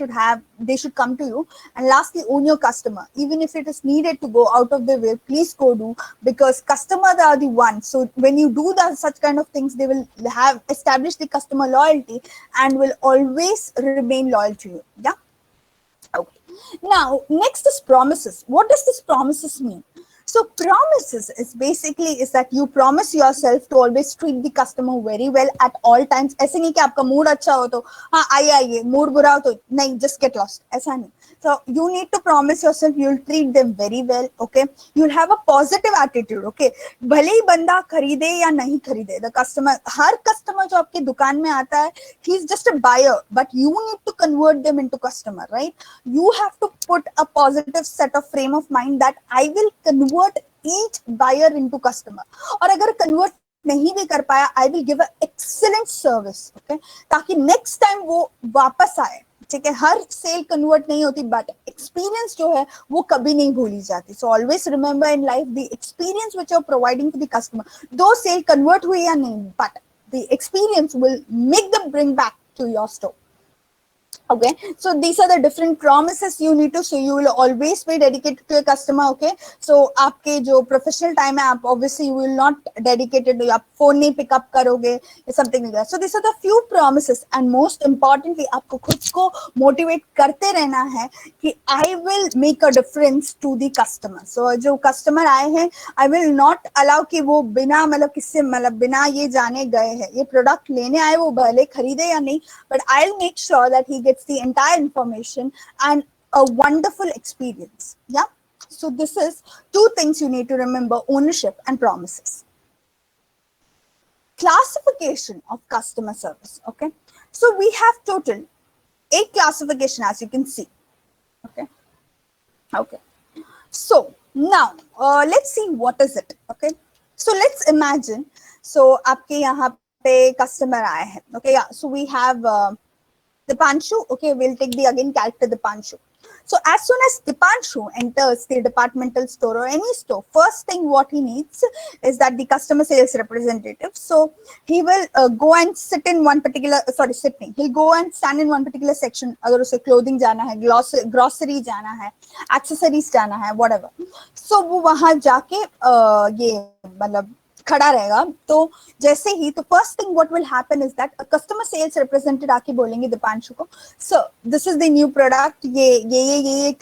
they should come to you. And lastly, own your customer. Even if it is needed to go out of the way, please go do, because customers are the ones. So when you do such kind of things, they will have established the customer loyalty and will always remain loyal to you. Yeah. Okay. Now, next is promises. What does this promises mean? So promises is basically is that you promise yourself to always treat the customer very well at all times. ऐसे नहीं कि आपका mood अच्छा हो तो हाँ आइए, mood बुरा हो तो नहीं, just get lost, ऐसा नहीं. So you need to promise yourself you'll treat them very well. Okay, you'll have a positive attitude. Okay, भले ही बंदा खरीदे या नहीं खरीदे, the customer, हर customer जो आपकी दुकान में आता है, he's just a buyer, but you need to convert them into customer, right? You have to put a positive set of frame of mind that I will convert each buyer into customer. और अगर convert नहीं भी कर पाया, I will give an excellent service. Okay, ताकि next time वो वापस आए. ठीक है, हर सेल कन्वर्ट नहीं होती, बट एक्सपीरियंस जो है वो कभी नहीं भूली जाती. So always remember in life the experience which you are providing to the customer. Though sale convert हुई या नहीं, but the experience will make them bring back to your store. Okay, so these are the different promises you need to, so you will always be dedicated to your customer. Okay, so आपके जो professional time है, आप obviously you will not dedicate it to, आप phone नहीं pick up करोगे या something like that. So these are the few promises, and most importantly आपको खुद को motivate करते रहना है कि I will make a difference to the customer. So जो customer आए हैं, I will not allow कि वो बिना मतलब किससे मतलब बिना ये जाने गए हैं, ये product लेने आए, वो भले खरीदे या नहीं, but I'll make sure that he gets the entire information and a wonderful experience. Yeah, so this is two things you need to remember: ownership and promises. Classification of customer service. Okay, so we have total 8 classification, as you can see. Okay, so now let's see what is it. Okay, so let's imagine, so आपके यहाँ पे customer आए हैं. Okay, yeah, so we have Dipanshu. Okay, we'll take the again character Dipanshu. So as soon as Dipanshu enters the departmental store or any store, first thing what he needs is that the customer sales representative. So he will go and sit in one particular, he'll go and stand in one particular section. अगर उसे clothing जाना है, grocery जाना है, accessories जाना है, whatever. So वो वहाँ जाके ये मतलब खड़ा रहेगा, तो जैसे ही तो first thing what will happen is that customer sales representative आके बोलेंगे दीपांशु को, sir this is the new product, ये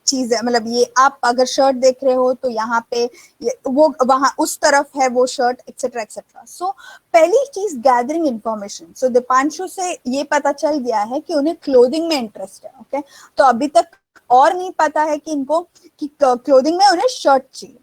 चीज है, मतलब ये आप अगर शर्ट देख रहे हो तो यहाँ पे वो वहां उस तरफ है वो शर्ट, एक्सेट्रा एक्सेट्रा. सो पहली चीज गैदरिंग इंफॉर्मेशन. सो दीपांशु से ये पता चल गया है कि उन्हें क्लोथिंग में इंटरेस्ट है. ओके, तो अभी तक और नहीं पता है कि इनको कि क्लोथिंग में उन्हें शर्ट चाहिए,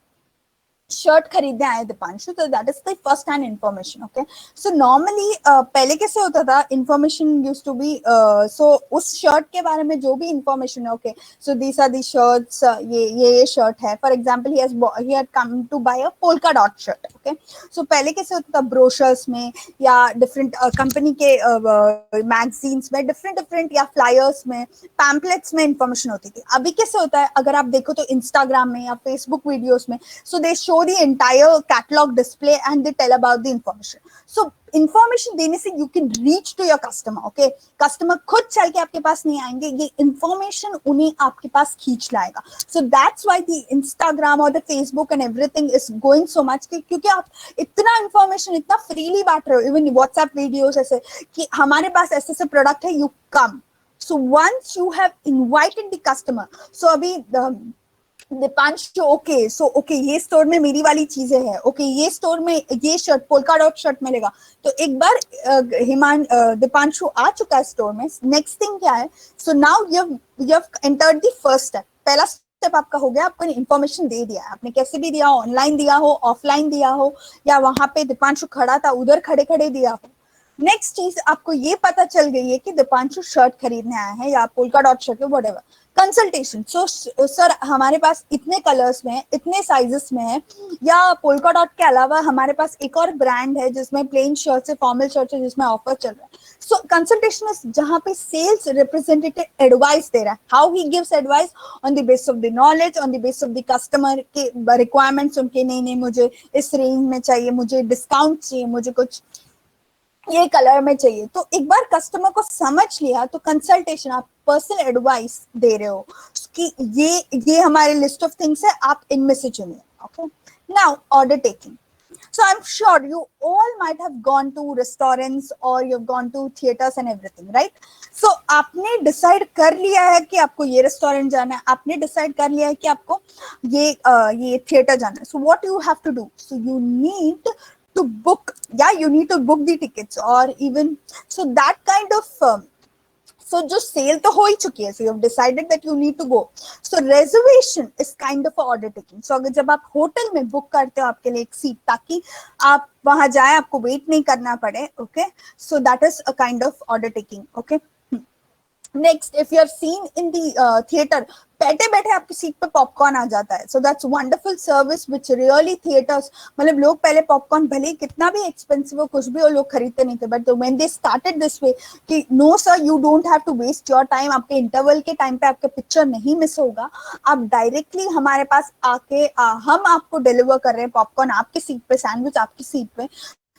शर्ट खरीदने आए दीपांशु, तो that is the first hand information. Okay, so normally पहले कैसे होता था, information used to be so उस शर्ट के बारे में जो भी इन्फॉर्मेशन है, okay so these are the shirts, ये शर्ट है, for example he had come to buy a polka dot shirt. Okay, so पहले कैसे होता था, ब्रोशर्स में या डिफरेंट कंपनी के मैगजीन्स में डिफरेंट या फ्लायर्स में, पैम्पलेट्स में इंफॉर्मेशन होती थी. अभी कैसे होता है, अगर आप देखो तो इंस्टाग्राम में या फेसबुक वीडियोस में, so they show the entire catalog display and they tell about the information. So information देने से you can reach to your customer. Okay, customer खुद चल के आपके पास नहीं आएंगे, ये information उन्हें आपके पास खींच लाएगा. So that's why the Instagram or the Facebook and everything is going so much, क्योंकि आप इतना information इतना freely बांट रहे हो, even WhatsApp videos ऐसे कि हमारे पास ऐसे ऐसे प्रोडक्ट है, you come. So once you have invited the customer, so अभी दीपांशु ओके ये स्टोर में मेरी वाली चीजें हैं, ओके ये स्टोर में ये शर्ट पोल्का डॉट शर्ट मिलेगा, तो एक बार दीपांशु आ चुका है स्टोर में. नेक्स्ट थिंग क्या है, so now you have entered the first step. पहला स्टेप आपका हो गया, आपको इंफॉर्मेशन दे दिया है, आपने कैसे भी दिया, ऑनलाइन दिया हो, ऑफलाइन दिया हो, या वहां पे दीपांशु खड़ा था उधर खड़े खड़े दिया हो. नेक्स्ट चीज आपको ये पता चल गई है कि दीपांशु शर्ट खरीदने आया है या polka dot shirt, whatever. Consultation. So sir हमारे पास इतने कलर्स में है, इतने साइजेस में है, या पोल्का डॉट के अलावा हमारे पास एक और ब्रांड है जिसमें प्लेन शर्ट से फॉर्मल शर्ट है जिसमें ऑफर चल रहा है. सो कंसल्टेशन इज जहां पे सेल्स रिप्रेजेंटेटिव एडवाइस दे रहा है. How he gives advice on the base of the knowledge, on the base of the customer के रिक्वायरमेंट्स, उनके नहीं मुझे इस रेंज में चाहिए, मुझे डिस्काउंट चाहिए, मुझे कुछ ये कलर में चाहिए. तो एक बार कस्टमर को समझ लिया तो कंसल्टेशन, आप पर्सनल एडवाइस दे रहे हो कि ये हमारे लिस्ट ऑफ थिंग्स है, आप इनमें से चुनिए. Okay, now order taking. So I'm sure you all might have gone to restaurants or you've gone to theaters and everything, right? So आपने डिसाइड कर लिया है कि आपको ये रेस्टोरेंट जाना है, आपने डिसाइड कर लिया है कि आपको ये थिएटर जाना है. So what you have to do? So you need to book, you need to book the tickets, or even so that kind of so जो सेल तो हो ही चुकी है, so you have decided that you need to go. So reservation is kind of order taking. So अगर जब आप hotel में book करते हो आपके लिए एक सीट ताकि आप वहां जाए, आपको वेट नहीं करना पड़े, okay? So that is a kind of order taking. Okay. Next, if you are seen in the theater, बैठे बैठे आपकी सीट पे पॉपकॉर्न आ जाता है. So that's wonderful service which really theatres, मतलब लोग पहले पॉपकॉर्न भले कितना भी एक्सपेंसिव हो, कुछ भी हो, लोग खरीदते नहीं थे, but when they started this way कि no sir you don't have to waste your time, आपके इंटरवल के टाइम पे आपका पिक्चर नहीं मिस होगा, आप डायरेक्टली हमारे पास आके हम आपको डिलीवर कर रहे हैं पॉपकॉर्न आपकी सीट पे, सैंडविच आपकी सीट पे.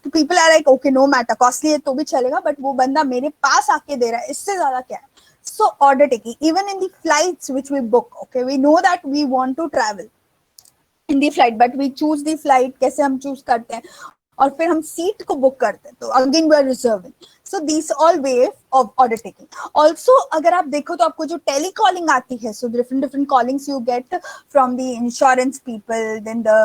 तो people are like okay no matter, costly है तो भी चलेगा, बट वो बंदा मेरे पास आके दे रहा है, इससे ज्यादा क्या है. So order taking, even in the flights which we book, okay, we know that we want to travel in the flight, but we choose the flight, कैसे हम choose करते हैं, और फिर हम सीट को बुक करते हैं, तो again we are reserving. So these all way of order taking. Also अगर आप देखो तो आपको जो telecalling आती है, so different callings you get from the insurance people, then the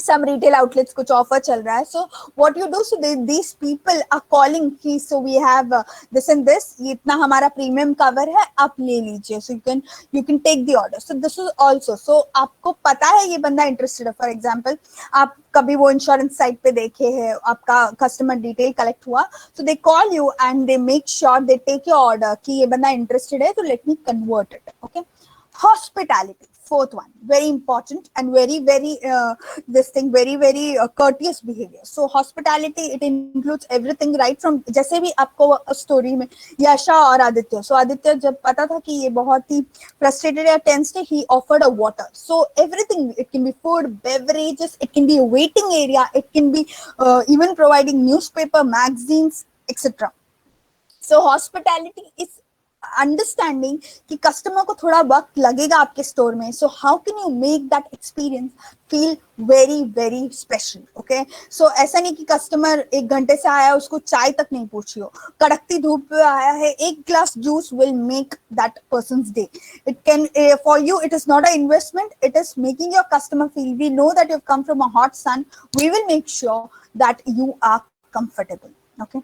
some retail outlets कुछ offer चल रहा है. So what you do, so these people are calling कि so we have this and this, ये इतना हमारा premium cover है, आप ले लीजिए. So you can take the order. So this is also, so आपको पता है ये बंदा interested है. For example, आप कभी वो इंश्योरेंस साइट पे देखे हैं, आपका कस्टमर डिटेल कलेक्ट हुआ, so they call you and they make sure they take your order कि ये बंदा interested है, तो let me convert it. Okay. Hospitality, fourth one, very important and very this thing, very courteous behavior. So hospitality, it includes everything right from, जैसे भी आपको story में यशा और आदित्य, so आदित्य जब पता था कि ये बहुत ही frustrated या tensed है, he offered a water. So everything, it can be food, beverages, it can be a waiting area, it can be even providing newspaper, magazines, etc. So hospitality is understanding कि customer को थोड़ा वक्त लगेगा आपके store में, so how can you make that experience feel very very special. Okay, so ऐसा नहीं कि कस्टमर 1 घंटे से आया उसको चाय तक नहीं पूछी हो, कड़कती धूप पे आया है, एक glass juice will make that persons day. It can for you it is not an investment, it is making your customer feel, we know that you've come from a hot sun, we will make sure that you are comfortable. Okay,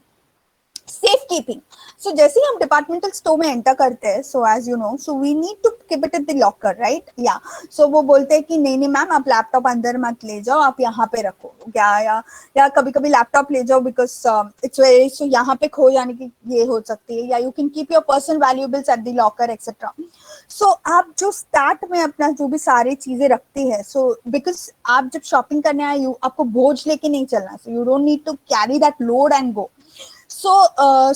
safe keeping. So जैसे ही हम departmental store में enter करते हैं, so as you know, so we need to keep it in the locker, right. Yeah so वो बोलते हैं कि नहीं नहीं मैम, आप लैपटॉप अंदर मत ले जाओ, आप यहाँ पे रखो क्या, या कभी कभी लैपटॉप ले जाओ बिकॉज इट्स वेरी, सो यहाँ पे खो जाने की ये हो सकती है, या you can keep your personal valuables at the locker etcetera. So आप जो स्टार्ट में अपना जो भी सारी चीजें रखती है, सो बिकॉज आप जब शॉपिंग करने आए, यू आपको बोझ लेके नहीं चलना, so you don't need to carry that load and go.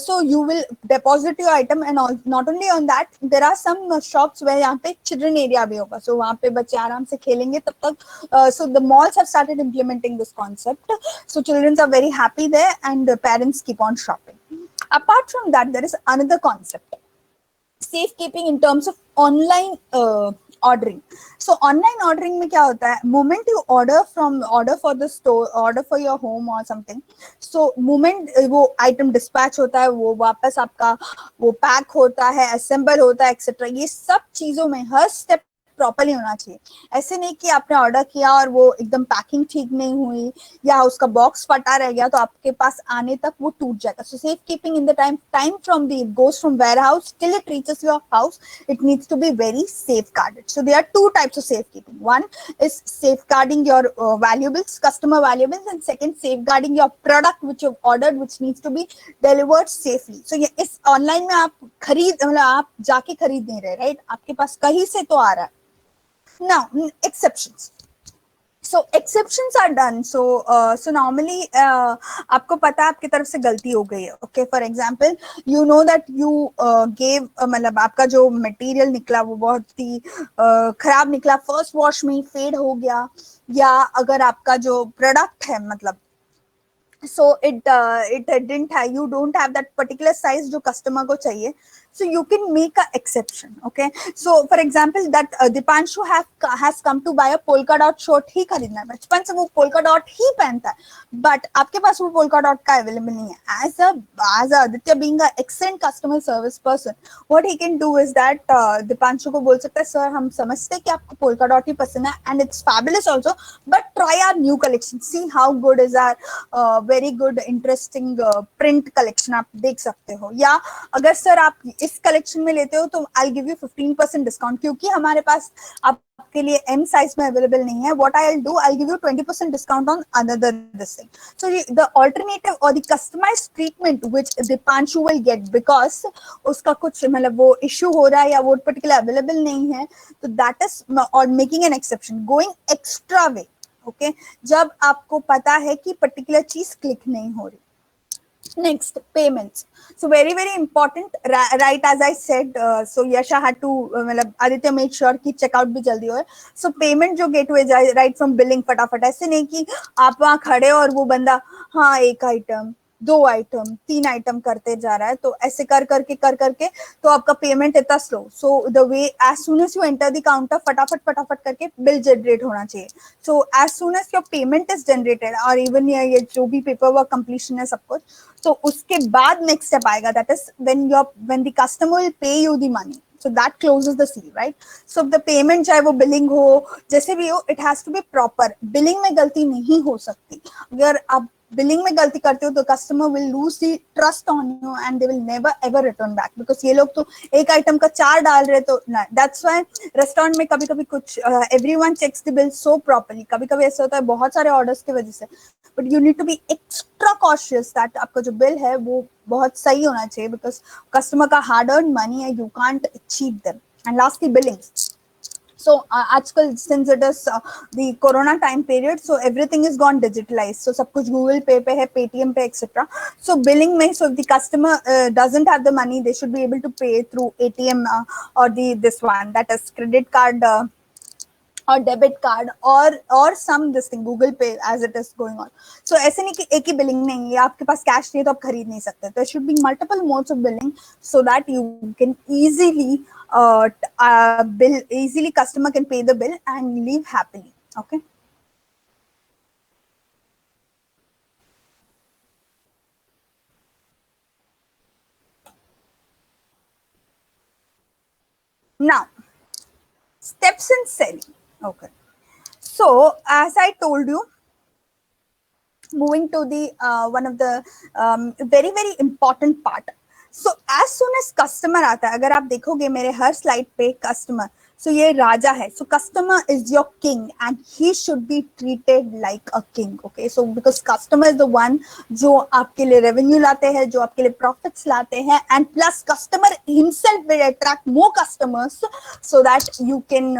So you will deposit your item, and not only on that, there are some shops where यहाँ पे children area भी होगा, so वहाँ पे बच्चे आराम से खेलेंगे तब तक. So the malls have started implementing this concept, so children are very happy there, and the parents keep on shopping. Apart from that, there is another concept, safekeeping in terms of online ordering. So online ordering में क्या होता है, moment you order for the store, order for your home or something, so moment वो item dispatch होता है, वो वापस आपका वो पैक होता है, assemble होता है एक्सेट्रा, ये सब चीजों में हर स्टेप प्रॉपरली होना चाहिए. ऐसे नहीं कि आपने ऑर्डर किया और वो एकदम पैकिंग ठीक नहीं हुई या उसका बॉक्स फटा रह गया तो आपके पास आने तक वो टूट जाएगा. So safe keeping in the time from the goes from warehouse till it reaches your house, it needs to be very safe guarded. So there are two types of safe keeping. One is safe guarding your valuables, customer valuables, and second safe guarding your product which you ordered which needs to be delivered safely. So ये इस online में आप मतलब आप जाके खरीद नहीं रहे, राइट, आपके पास कहीं से तो आ रहा है. Now, exceptions. So exceptions are done. So normally आपको पता है आपकी तरफ से गलती हो गई है. Okay, for example, you know that you gave मतलब आपका जो मटेरियल निकला वो बहुत ही खराब निकला, फर्स्ट वॉश में ही फेड हो गया, या अगर आपका जो प्रोडक्ट है मतलब so it didn't have, you don't have that particular size जो कस्टमर को चाहिए, so you can make a exception. Okay, so for example that Dipanshu has come to buy a polka dot shirt ही खरीदना है, बचपन से वो polka dot ही पहनता है, but आपके पास वो polka dot का अवेलेबल नहीं है. as a Aditya being a excellent customer service person, what he can do is that Dipanshu को बोल सकता है, सर हम समझते हैं कि आपको polka dot ही पसंद है and it's fabulous also, but try our new collection, see how good is our very good interesting print collection, आप देख सकते हो. या अगर सर आप इस कलेक्शन में लेते हो तो आई गिव यू 15% डिस्काउंट, क्योंकि हमारे पास आपके लिए एम साइज में अवेलेबल नहीं है. What I will do, I give you 20% discount on another this thing. So the alternative और the customized treatment which Deepanshu will get because उसका कुछ मतलब वो इश्यू हो रहा है या वो पर्टिकुलर अवेलेबल नहीं है, तो दैट इज और making an exception, going extra way. Okay, जब आपको पता है कि पर्टिकुलर चीज क्लिक नहीं हो रही. Next, payments. So very very important, right, as I said, so Yasha had to मतलब आदित्य made sure कि checkout भी जल्दी हो. So payment जो gateway जाए right from billing फटाफट, ऐसे नहीं कि आप वहाँ खड़े और वो बंदा हाँ एक आइटम 2 आइटम 3 आइटम करते जा रहा है, तो ऐसे कर करके तो आपका पेमेंट इतना slow. So the way as soon as you enter the counter फटाफट करके बिल जनरेट होना चाहिए. So as soon as your payment is generated और इवन ये जो भी पेपर वर्क कंप्लीशन है सब कुछ, तो उसके बाद नेक्स्ट स्टेप आएगा, that is when the customer will pay you the money. So that closes the seal, right? So the payment चाहे वो billing हो जैसे भी हो, it has to be proper. Billing में गलती नहीं हो सकती. अगर आप बिलिंग में गलती करते हो तो customer will lose the trust on you and they will never ever return back, because ये लोग तो एक आइटम का 4 डाल रहे, तो दैट्स व्हाई रेस्टोरेंट में कभी कुछ everyone checks the bill so properly. कभी ऐसा होता है बहुत सारे ऑर्डर्स की वजह से, but you need to be extra cautious that आपका जो बिल है वो बहुत सही होना चाहिए, बिकॉज कस्टमर का हार्ड अर्न मनी है, you can't cheat them. And lastly billing. So आजकल since it is the corona time period, so everything is gone digitalized. So सब कुछ Google Pay पे है, Paytm पे etc. So billing में, so if the customer doesn't have the money, they should be able to pay through ATM or this one, that is credit card और debit card और some this thing Google Pay as it is going on. So ऐसे नहीं कि एक ही billing नहीं है, आपके पास cash नहीं है तो आप खरीद नहीं सकते. There should be multiple modes of billing so that you can easily bill easily, customer can pay the bill and live happily. Okay. Now, steps in selling. Okay. So as I told you, moving to the one of the very very important part. So as soon as customer आता है, अगर आप देखोगे मेरे हर slide पे customer, so ये राजा है, so customer is your king and he should be treated like a king. Okay, so because customer is the one जो आपके लिए revenue लाते हैं, जो आपके लिए profits लाते हैं, and plus customer himself will attract more customers so that you can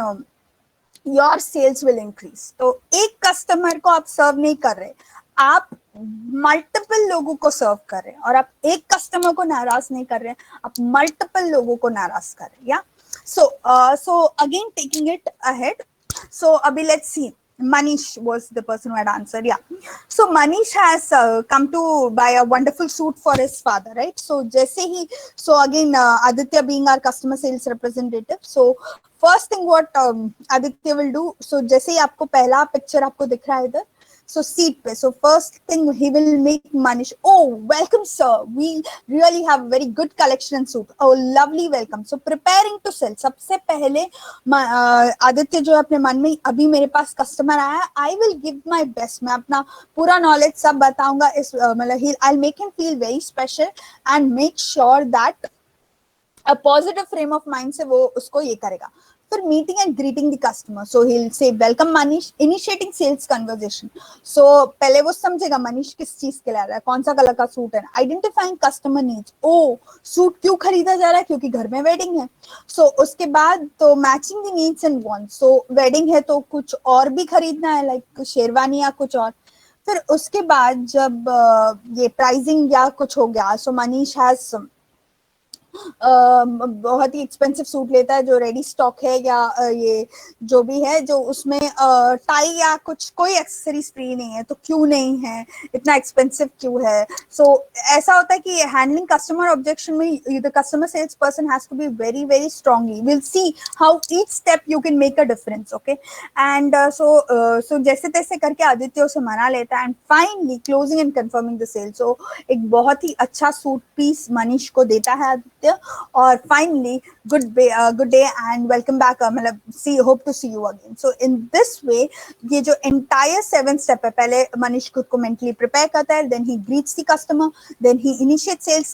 your sales will increase. तो एक कस्टमर को आप सर्व नहीं कर रहे, आप मल्टीपल लोगों को सर्व कर रहे हैं, और आप एक कस्टमर को नाराज नहीं कर रहे हैं, आप मल्टीपल लोगों को नाराज कर रहे हैं. या so again taking it ahead, so abhi let's see, Manish was the person who had answered. Yeah, so Manish has come to buy a wonderful suit for his father, right? So jaise he, so again Aditya being our customer sales representative, so first thing what Aditya will do, so jaise hi aapko pehla picture aapko dikh raha hai idhar, so seat pe, so first thing he will make Manish, oh welcome sir, we really have very good collection and suit, oh lovely welcome. So preparing to sell, सबसे पहले आदित्य जो अपने मन में अभी मेरे पास customer आया, I will give my best, मैं अपना पूरा नॉलेज सब बताऊंगा, इस मतलब I make him feel very special and make sure that a positive frame of mind से वो उसको ये करेगा. फिर meeting and greeting the customer, so he will say welcome Manish, initiating sales conversation. So पहले वो समझेगा मनीष किस चीज के लिए आ रहा है, कौन सा कलर का सूट है. आइडेंटिफाइंग कस्टमर नीड्स, ओ सूट क्यों खरीदा जा रहा है, क्योंकि घर में वेडिंग है. सो उसके बाद तो matching the needs and wants, so wedding है तो कुछ और भी खरीदना है, लाइक शेरवानी या कुछ और. फिर उसके बाद जब ये प्राइसिंग या कुछ हो गया, सो मनीष हैज बहुत ही एक्सपेंसिव सूट लेता है जो रेडी स्टॉक है, या ये जो भी है जो उसमें टाई या कुछ कोई एक्सेसरीज फ्री नहीं है, तो क्यों नहीं है, इतना एक्सपेंसिव क्यों है. सो ऐसा होता है कि हैंडलिंग कस्टमर ऑब्जेक्शन में the customer sales person has to be very very strongly, will see how each step you can make a difference. Okay, and so जैसे तैसे करके आदित्य उसे मना लेता है, and finally closing and confirming the sale. So एक बहुत ही अच्छा सूट पीस मनीष को देता है आदित्य, और finally good day and welcome back, मतलब see hope to see you again. So in this way ये जो entire 7 step है, पहले मनीष खुद को mentally prepare करता है, then he greets the customer, then he initiates sales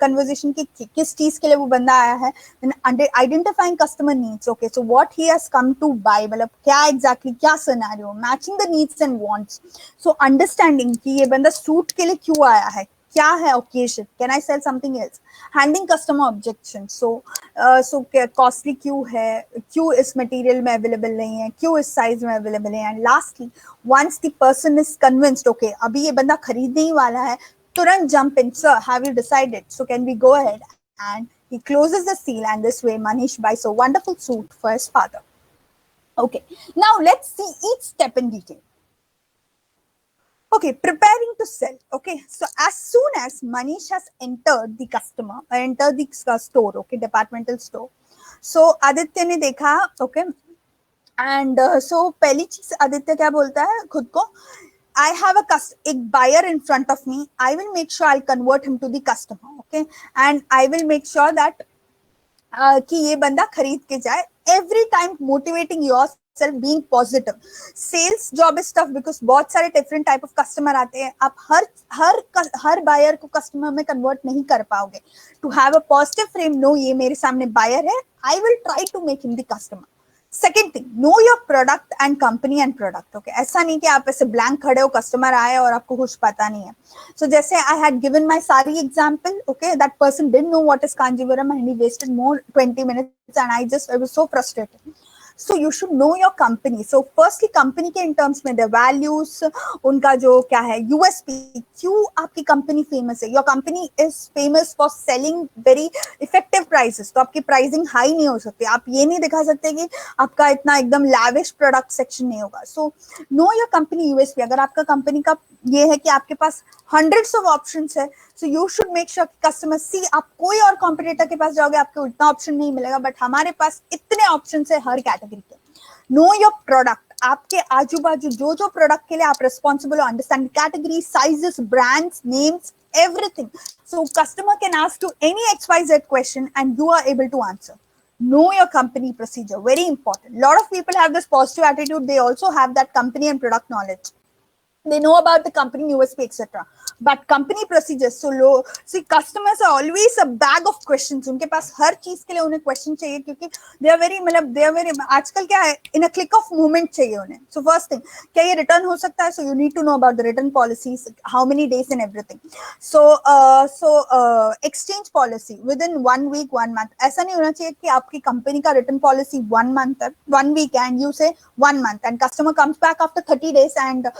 conversation कि किस चीज के लिए वो बंदा आया है, then identifying customer needs. Okay, so what he has come to buy, मतलब क्या exactly क्या scenario, matching the needs and wants. So understanding कि ये बंदा सूट के लिए क्यों आया है, क्या है occasion, can I sell something else, handling customer objections, so costly क्यों है, क्यों इस material में available नहीं है, क्यों इस size में available है, and lastly once the person is convinced, okay अभी ये बंदा खरीदने ही वाला है, तुरंत jump in, sir have you decided, so can we go ahead, and he closes the seal, and this way Manish buys a wonderful suit for his father. Okay, now let's see each step in detail. Okay, preparing to sell. Okay, so as soon as Manish has entered the store, okay, departmental store. So Aditya ने देखा, okay, and so पहली चीज आदित्य क्या बोलता है खुद को, I have एक buyer in front of me. I will make sure I'll convert him to the customer, okay, and I will make sure that कि ये बंदा खरीद के जाए. Every time motivating yourself, being positive. Sales job is tough because बहुत सारे different type of customer आते हैं, आप हर buyer को customer में convert नहीं कर पाओगे. To have a positive frame, no ये मेरे सामने buyer है, I will try to make him the customer. Second thing, know your product and company and product. Okay, ऐसा नहीं कि आप ऐसे blank खड़े हो, customer आए और आपको कुछ पता नहीं है. So जैसे I had given my sari example, okay, that person didn't know what is Kanjivaram and he wasted more 20 minutes and I was so frustrated. So you should know your company. So firstly company के in terms में the values, उनका जो क्या है USP, क्यों आपकी company famous है. Your company is famous for selling very effective prices. तो आपकी प्राइसिंग हाई नहीं हो सकती. आप ये नहीं दिखा सकते कि आपका इतना एकदम lavish प्रोडक्ट सेक्शन नहीं होगा. So know your company USP. अगर आपका कंपनी का ये है कि आपके पास hundreds of options है, so you should make sure कि कस्टमर सी आप कोई और कॉम्पिटिटर के पास जाओगे आपको इतना ऑप्शन नहीं मिलेगा, बट हमारे पास इतने ऑप्शन है हर कैटेगरी के. Know your product. आपके आजू बाजू जो जो प्रोडक्ट के लिए आप रिस्पॉन्सिबल हो, understand category, sizes, brands, names, everything. So customer can ask you any XYZ question and you are able to answer. Know your company procedure. Very important. A lot of people have this positive attitude. They also have that company and product knowledge. They know about the company USP, etc. But company procedures so low. See, customers are always a bag of questions. उनके पास हर चीज के लिए उन्हें question चाहिए क्योंकि they are very आजकल क्या है, in a click of moment चाहिए उन्हें. So first thing, क्या ये return हो सकता है? So you need to know about the return policies, how many days and everything. So exchange policy within 1 week, 1 month. ऐसा नहीं होना चाहिए कि आपकी company का return policy 1 month, 1 week, and you say 1 month, and customer comes back after 30 days and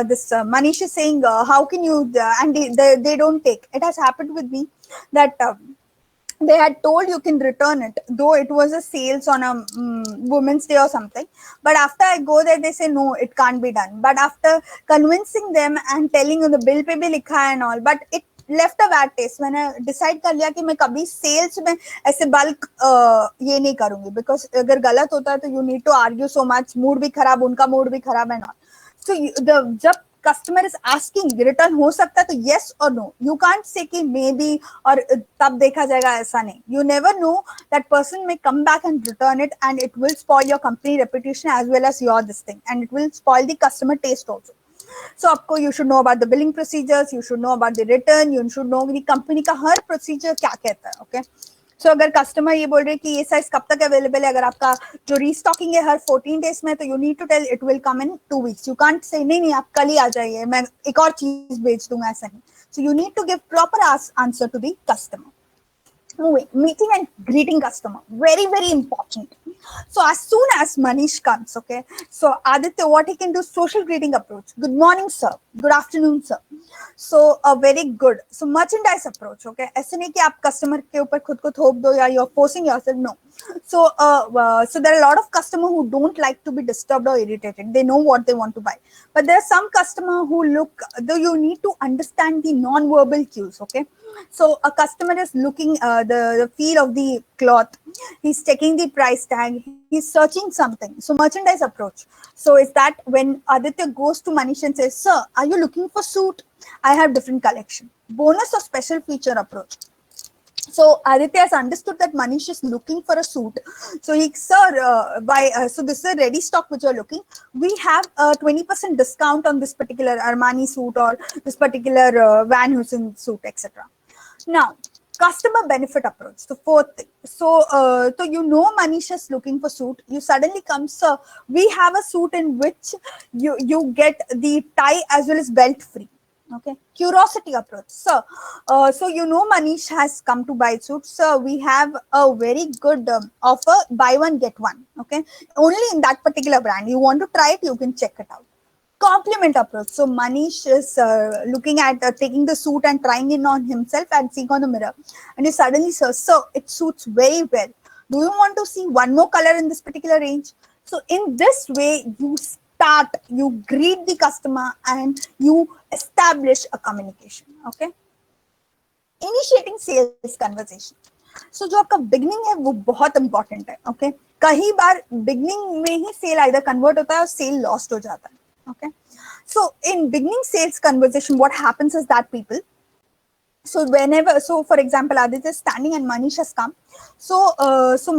this Manish is saying, how can you, and they don't take. It has happened with me that they had told you can return it, though it was a sales on a Women's Day or something. But after I go there, they say, no, it can't be done. But after convincing them and telling you the bill pe bhi likha hai and all, but it left a bad taste. when I decide कर लिया कि मैं कभी sales में ऐसे bulk ये नहीं करूँगी, because अगर गलत होता है तो you need to argue so much, mood भी खराब, उनका mood भी खराब and all. So जब customer is asking return हो सकता है तो yes or no. You can't say कि maybe और तब देखा जाएगा, ऐसा नहीं. You never know, that person may come back and return it and it will spoil your company reputation as well as your this thing, and it will spoil the customer taste also. So आपको you should know about the billing procedures, you should know about the return, you should know the company का हर procedure क्या कहता है. Okay. So अगर customer ये बोल रहे कि ये साइज कब तक अवेलेबल है, अगर आपका जो रीस्टॉकिंग है हर 14 डेज में, तो you need to tell it will come in 2 weeks. You can't say नहीं आप कल ही आ जाइए, मैं एक और चीज भेज दूंगा, ऐसा नहीं. So you need to give proper answer to the customer. Meeting and greeting customer, very very important. So as soon as Manish comes, okay, so Aditya, what he can do, social greeting approach. Good morning sir, good afternoon sir. So a very good, so merchandise approach. Okay, ऐसे नहीं कि आप customer के ऊपर खुद को थोप दो या you're forcing yourself, no. So so there are a lot of customer who don't like to be disturbed or irritated. They know what they want to buy, but there are some customer who look, though you need to understand the non-verbal cues. Okay, so a customer is looking the feel of the cloth, he's checking the price tag, he's searching something. So merchandise approach. So is that when Aditya goes to Manish and says, sir, are you looking for suit? I have different collection. Bonus or special feature approach. So Aditya has understood that Manish is looking for a suit. So he, sir, so this is a ready stock which you're looking. We have a 20% discount on this particular Armani suit or this particular Van Heusen suit, etc. Now, customer benefit approach. So fourth thing. So you know Manish is looking for suit. You suddenly come, sir, we have a suit in which you get the tie as well as belt free. Okay, curiosity approach. So you know Manish has come to buy suit. So we have a very good offer, buy one get one. Okay, only in that particular brand. You want to try it, you can check it out. Compliment approach. So Manish is looking at taking the suit and trying it on himself and seeing on the mirror, and you suddenly say, "Sir, it suits very well. Do you want to see one more color in this particular range?" So in this way, you greet the customer and you establish a communication. Okay, initiating sales conversation. So जो आपका beginning है वो बहुत important है. Okay, कई बार beginning में ही sale either convert होता है और sale lost हो जाता है. Okay, so in beginning sales conversation, what happens is that people, so whenever, so for example, Aditya is standing and Manish has come. So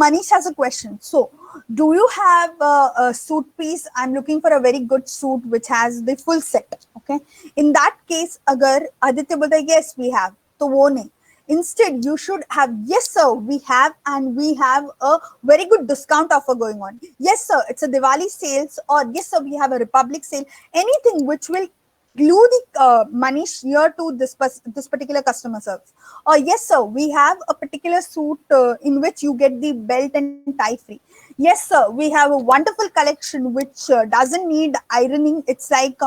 Manish has a question. So do you have a suit piece? I'm looking for a very good suit which has the full set. Okay, in that case, agar Aditya बोलता है yes we have, तो वो नहीं. Instead, you should have, yes sir, we have, and we have a very good discount offer going on. Yes sir, it's a Diwali sales, or yes sir, we have a Republic sale. Anything which will glue the Manish here to this particular customer service. Yes sir, we have a particular suit in which you get the belt and tie free. Yes sir, we have a wonderful collection which doesn't need ironing. It's like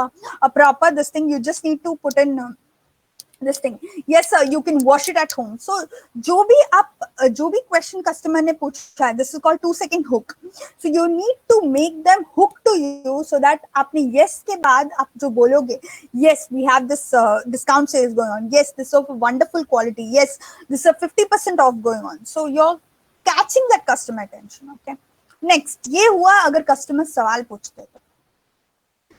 a proper this thing, you just need to put in this thing. Yes sir, you can wash it at home. So जो भी question customer ने पूछा है, this is called 2-second hook. So you need to make them hook to you so that आपने yes के बाद आप जो बोलोगे, yes we have this discount sales going on, yes this is of wonderful quality, yes this is a 50% off going on. So you're catching that customer attention. Okay, next ये हुआ अगर customer सवाल पूछते हैं.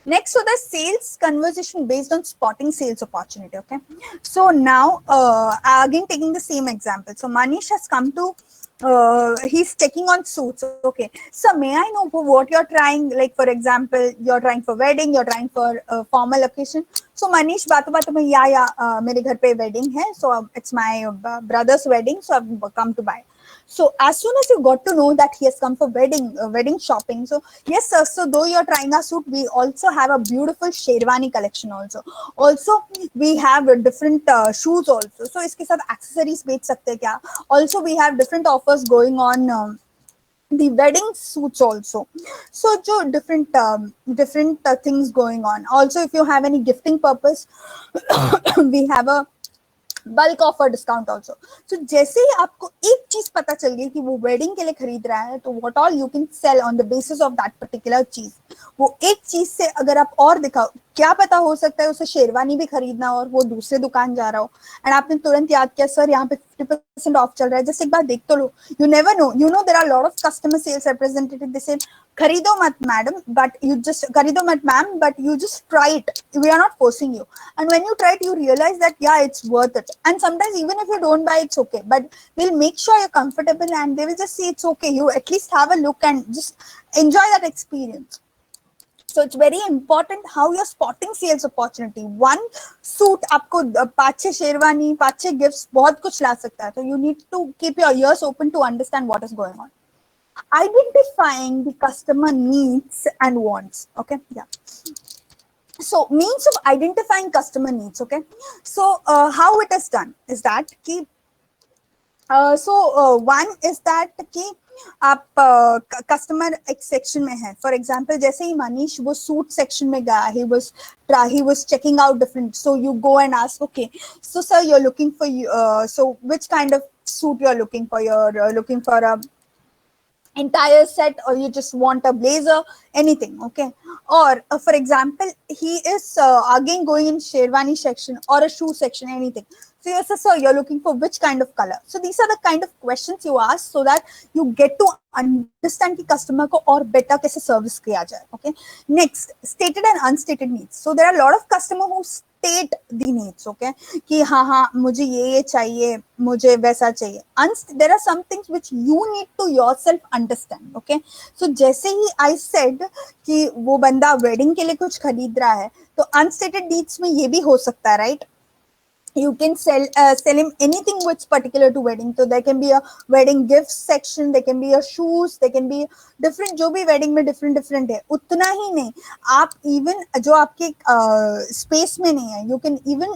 Next, so the sales conversation based on spotting sales opportunity. Okay, so now again taking the same example. So Manish has come to he's checking on suits. Okay, so may I know what you're trying? Like for example, you're trying for wedding, you're trying for formal occasion. So Manish, बातों बातों में या मेरे घर पे wedding है, so it's my brother's wedding, so I've come to buy. So as soon as you got to know that he has come for wedding shopping, so yes sir, so though you're trying a suit, we also have a beautiful sherwani collection also. Also we have different shoes also. So इसके साथ accessories बेच सकते हैं क्या? Also we have different offers going on. The wedding suits also. So jo different things going on. Also if you have any gifting purpose, we have a bulk offer discount also. So जैसे ही आपको एक चीज पता चल गई कि वो wedding के लिए खरीद रहा है, तो what all you can sell on the basis of that particular चीज, वो एक चीज से अगर आप और दिखाओ, क्या पता हो सकता है उसे शेरवानी भी खरीदना और वो दूसरे दुकान जा रहा हो एंड आपने तुरंत याद किया सर यहाँ पे 50% ऑफ चल रहा है, जस्ट एक बार देख तो लो. You never know, you know there are lot of customer sales representative, they say खरीदो मत मैडम, बट यू जस्ट खरीदो मत ma'am, but you just try it, we are not forcing you, and when you try it you realize that yeah it's worth it. And sometimes even if you don't buy, it's okay, but we'll make sure you're comfortable and they will just say it's okay, you at least have a look and just enjoy that experience. So it's very important how you're spotting sales opportunity. One suit आपको 5-6 sherwani, 5-6 gifts बहुत कुछ ला सकता है. So you need to keep your ears open to understand what is going on. Identifying the customer needs and wants. Okay, yeah. So means of identifying customer needs. Okay, so how it is done is that कि one is that कि आप customer एक section में है. For example जैसे ही मनीष वो suit section में गया, he was checking out different, so you go and ask, okay so sir you're looking for so which kind of suit you're looking for, you're looking for a entire set or you just want a blazer, anything. Okay, or for example he is again going in sherwani section or a shoe section, anything. So you say sir you're looking for which kind of color. So these are the kind of questions you ask so that you get to understand कि customer को और better कैसे service किया जाए. Okay, next, stated and unstated needs. So there are a lot of customer who state the needs. Okay, कि हाँ मुझे ये चाहिए, मुझे वैसा चाहिए. There are some things which you need to yourself understand. Okay, so जैसे ही I said कि वो बंदा wedding के लिए कुछ खरीद रहा है, तो unstated needs में ये भी हो सकता है, right? You can sell him anything which particular to wedding. So there can be a wedding gift section, there can be a shoes, there can be different, जो भी wedding में different है. उतना ही नहीं, आप even जो आपके space में नहीं है, you can even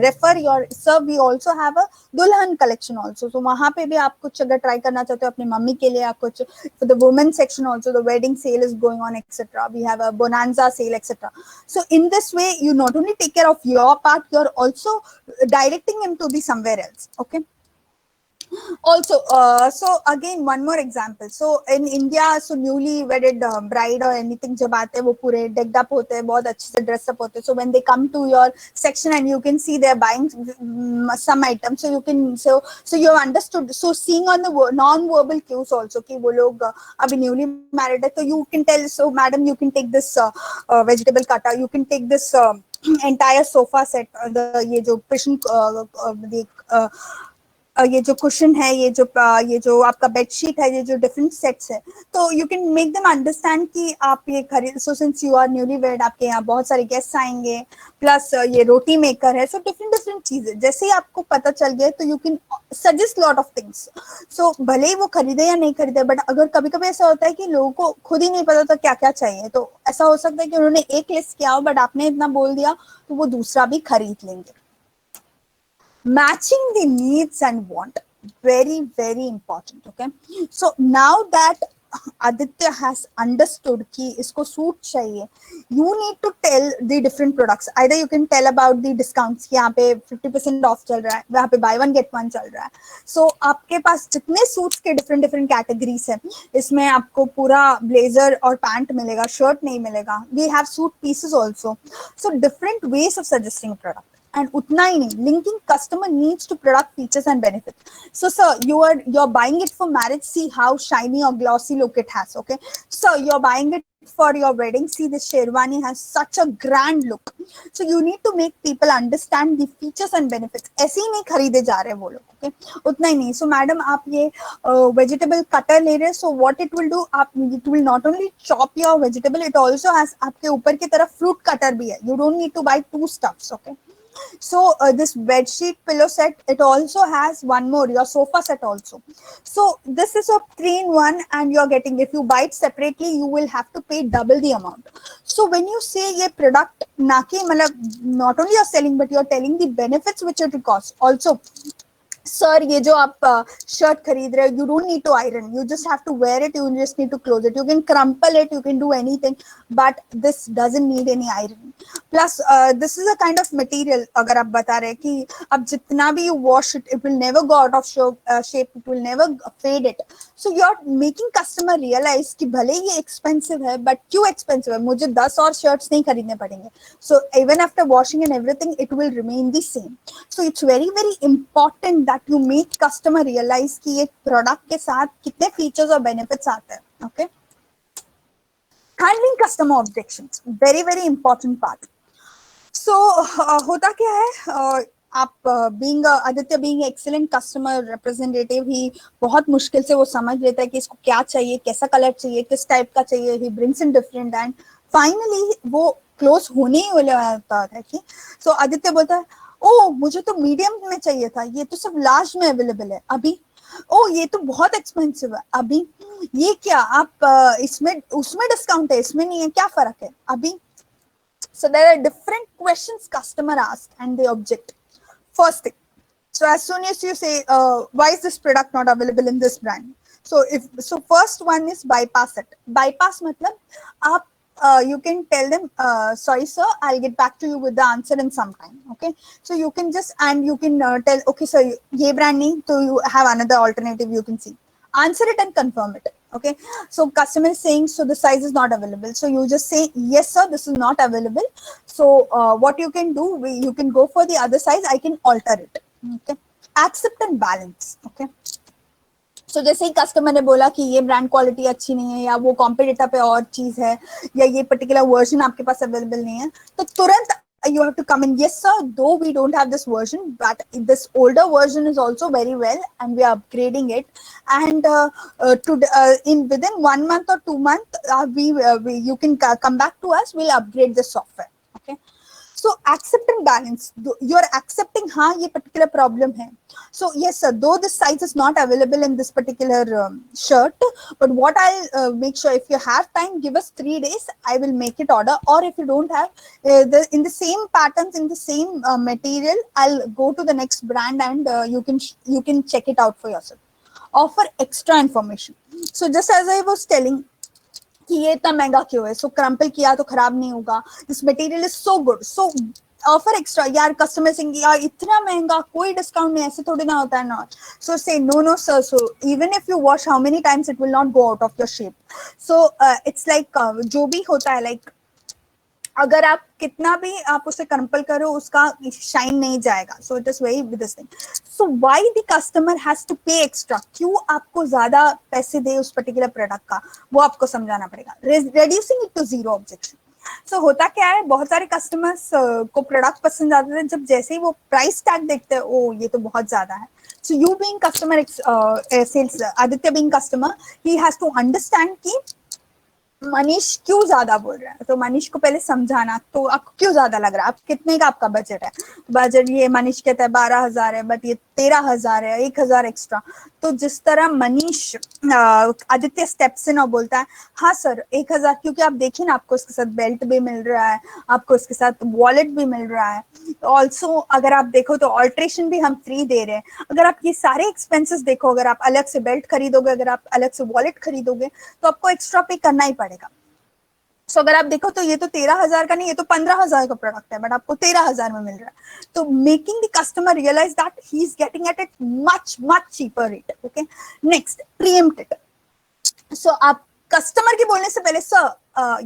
refer your sir, we also have a दुल्हन collection also. So वहाँ पे भी आप कुछ अगर try करना चाहते हो अपनी मम्मी के लिए, आप कुछ for the women section also, the wedding sale is going on, etc. We have a bonanza sale, etc. So in this way, you not only take care of your part, you're also directing him to be somewhere else. Okay, also so again one more example. So in India, so newly wedded bride or anything जब आते हैं वो पूरे decked up होते हैं, बहुत अच्छे से dress up होते हैं. So when they come to your section and you can see they're buying some items, so you can so you have understood. So seeing on the non-verbal cues also कि वो लोग अभी newly married है, so you can tell, so madam you can take this vegetable cutter, you can take this entire sofa set, the ये जो cushion ये जो cushion है, ये जो आपका बेडशीट है, ये जो डिफरेंट सेट्स है, तो you can make them understand कि आप ये खरीद, so since you are newly wed, आपके यहाँ बहुत सारे गेस्ट आएंगे, प्लस ये रोटी मेकर है, सो डिफरेंट डिफरेंट चीजें जैसे ही आपको पता चल गया तो you can suggest lot of things. So भले ही वो खरीदे या नहीं खरीदे, बट अगर कभी कभी ऐसा होता है कि लोगों को खुद ही नहीं पता था क्या क्या चाहिए, तो ऐसा हो सकता है कि उन्होंने एक लिस्ट किया हो बट आपने इतना बोल दिया तो वो दूसरा भी खरीद लेंगे। Matching the needs and want, very very important. Okay, so now that Aditya has understood कि इसको सूट चाहिए, you need to tell the different products. Either you can tell about the discounts कि यहाँ पे 50% ऑफ चल रहा है, वहाँ पे buy one get one चल रहा है। So आपके पास जितने सूट्स के different different categories है, इसमें आपको पूरा ब्लेजर और पैंट मिलेगा, शर्ट नहीं मिलेगा। We have suit pieces also. So different ways of suggesting product. And utna hi nahi, linking customer needs to product features and benefits. So sir, you're buying it for marriage, see how shiny or glossy look it has. Okay, so you're buying it for your wedding, see this sherwani has such a grand look. So you need to make people understand the features and benefits. ऐसे ही नहीं खरीदे जा रहे वो लोग, okay? उतना ही नहीं। So madam, आप ये vegetable cutter ले रहे, so what it will do, it will not only chop your vegetable, it also has आपके ऊपर की तरफ fruit cutter भी है। You don't need to buy two stuffs, okay? So this bed sheet pillow set, it also has one more, your sofa set also. So this is a 3-in-1 and you're getting, if you buy it separately you will have to pay double the amount. So when you say ye product na ki matlab not only you're selling but you're telling the benefits which it will cost also. Sir ये जो आप shirt खरीद रहे हो, you don't need to iron, you just have to wear it, you just need to close it, you can crumple it, you can do anything, but this doesn't need any iron. Plus this is a kind of material, अगर आप बता रहे हैं कि अब जितना भी you wash it, it will never go out of shape, it will never fade it. So you are making customer realise कि भले ये एक्सपेंसिव है बट क्यों एक्सपेंसिव है, मुझे 10 और शर्ट्स नहीं खरीदने पड़ेंगे। So even after washing and everything it will remain the same. So it's very very important that you make customer realize कि ये product के साथ कितने features और benefits आते हैं। okay, handling customer objections, very very important part. So होता क्या है, आप being Aditya being excellent customer representative, ही बहुत मुश्किल से वो समझ लेता है कि इसको क्या चाहिए, कैसा कलर चाहिए, किस टाइप का चाहिए, he brings in different and finally वो क्लोज होने ही वाला होता है कि so आदित्य बोलता है, ओ मुझे तो मीडियम में चाहिए था, ये तो सब लार्ज में अवेलेबल है अभी, ओ ये तो बहुत एक्सपेंसिव है अभी, ये क्या आप इसमें उसमें डिस्काउंट है, इसमें नहीं है, क्या फर्क है अभी। So there are different questions customer ask and they object. First thing, so as soon as you say why is this product not available in this brand, so first one is bypass it. Bypass matlab aap you can tell them sorry sir, I'll get back to you with the answer in some time. Okay, so you can just and you can tell okay sir ye brand nahi, so you have another alternative, you can see, answer it and confirm it. Okay, so customer is saying so the size is not available, so you just say yes sir, this is not available, so what you can do, you can go for the other size, I can alter it. Okay, accept and balance. Okay, so जैसे ही customer ने बोला कि ये brand quality अच्छी नहीं है, या वो कॉम्पिटिटर पे और चीज है, या ये पर्टिकुलर वर्जन आपके पास अवेलेबल नहीं है, तो तुरंत you have to come in, yes sir, though we don't have this version but this older version is also very well and we are upgrading it, and in within 1 month or 2 months you can come back to us, we'll upgrade the software. Okay, so accept and balance, you are accepting हाँ ये particular problem है, so yes sir, though this size is not available in this particular shirt, but what I'll make sure, if you have time, give us 3 days, I will make it order, or if you don't have in the same patterns, in the same material, I'll go to the next brand and you can check it out for yourself. Offer extra information. So just as I was telling कि ये इतना महंगा क्यों है, सो crumple किया तो खराब नहीं होगा, this material is so good, so offer extra. यार कस्टमर सिंह यार इतना महंगा, कोई डिस्काउंट नहीं, ऐसे थोड़ी ना होता है ना, so say no sir, so even if you wash how many times it will not go out of your shape. So it's like जो भी होता है, लाइक अगर आप कितना भी आप उसे क्रम्पल करो उसका शाइन नहीं जाएगा, so it is very this thing. So why the customer has to pay extra, क्यों आपको ज्यादा पैसे दे उस पर्टिकुलर प्रोडक्ट का, वो आपको समझाना पड़ेगा। Reducing it to zero objection. So होता क्या है, बहुत सारे कस्टमर्स को प्रोडक्ट पसंद आते हैं, जब जैसे ही वो प्राइस टैग देखते हैं, ओ ये तो बहुत ज्यादा है, So you being customer sales, Aditya being customer, he has to understand कि मनीष क्यों ज्यादा बोल रहा है, तो मनीष को पहले समझाना, तो आपको क्यों ज्यादा लग रहा है, आप कितने का आपका बजट है, बजट ये मनीष कहता है 12,000 है, बट ये 13,000 है, 1,000 एक्स्ट्रा। तो जिस तरह मनीष आदित्य स्टेप्स इन और बोलता है हाँ सर 1,000, क्योंकि आप देखिए ना आपको इसके साथ बेल्ट भी मिल रहा है, आपको इसके साथ वॉलेट भी मिल रहा है, ऑल्सो अगर आप देखो तो ऑल्ट्रेशन भी हम फ्री दे रहे हैं। अगर आप ये सारे एक्सपेंसेस देखो, अगर आप अलग से बेल्ट खरीदोगे, अगर आप अलग से वॉलेट खरीदोगे, तो आपको एक्स्ट्रा पे करना ही पड़ेगा। सो अगर आप देखो तो ये तो 13,000 का नहीं, ये तो 15,000 का प्रोडक्ट है, बट आपको 13,000 में मिल रहा है। तो making the customer realise that he is getting at it much cheaper rate. Okay, next preempt it. So आप कस्टमर के बोलने से पहले sir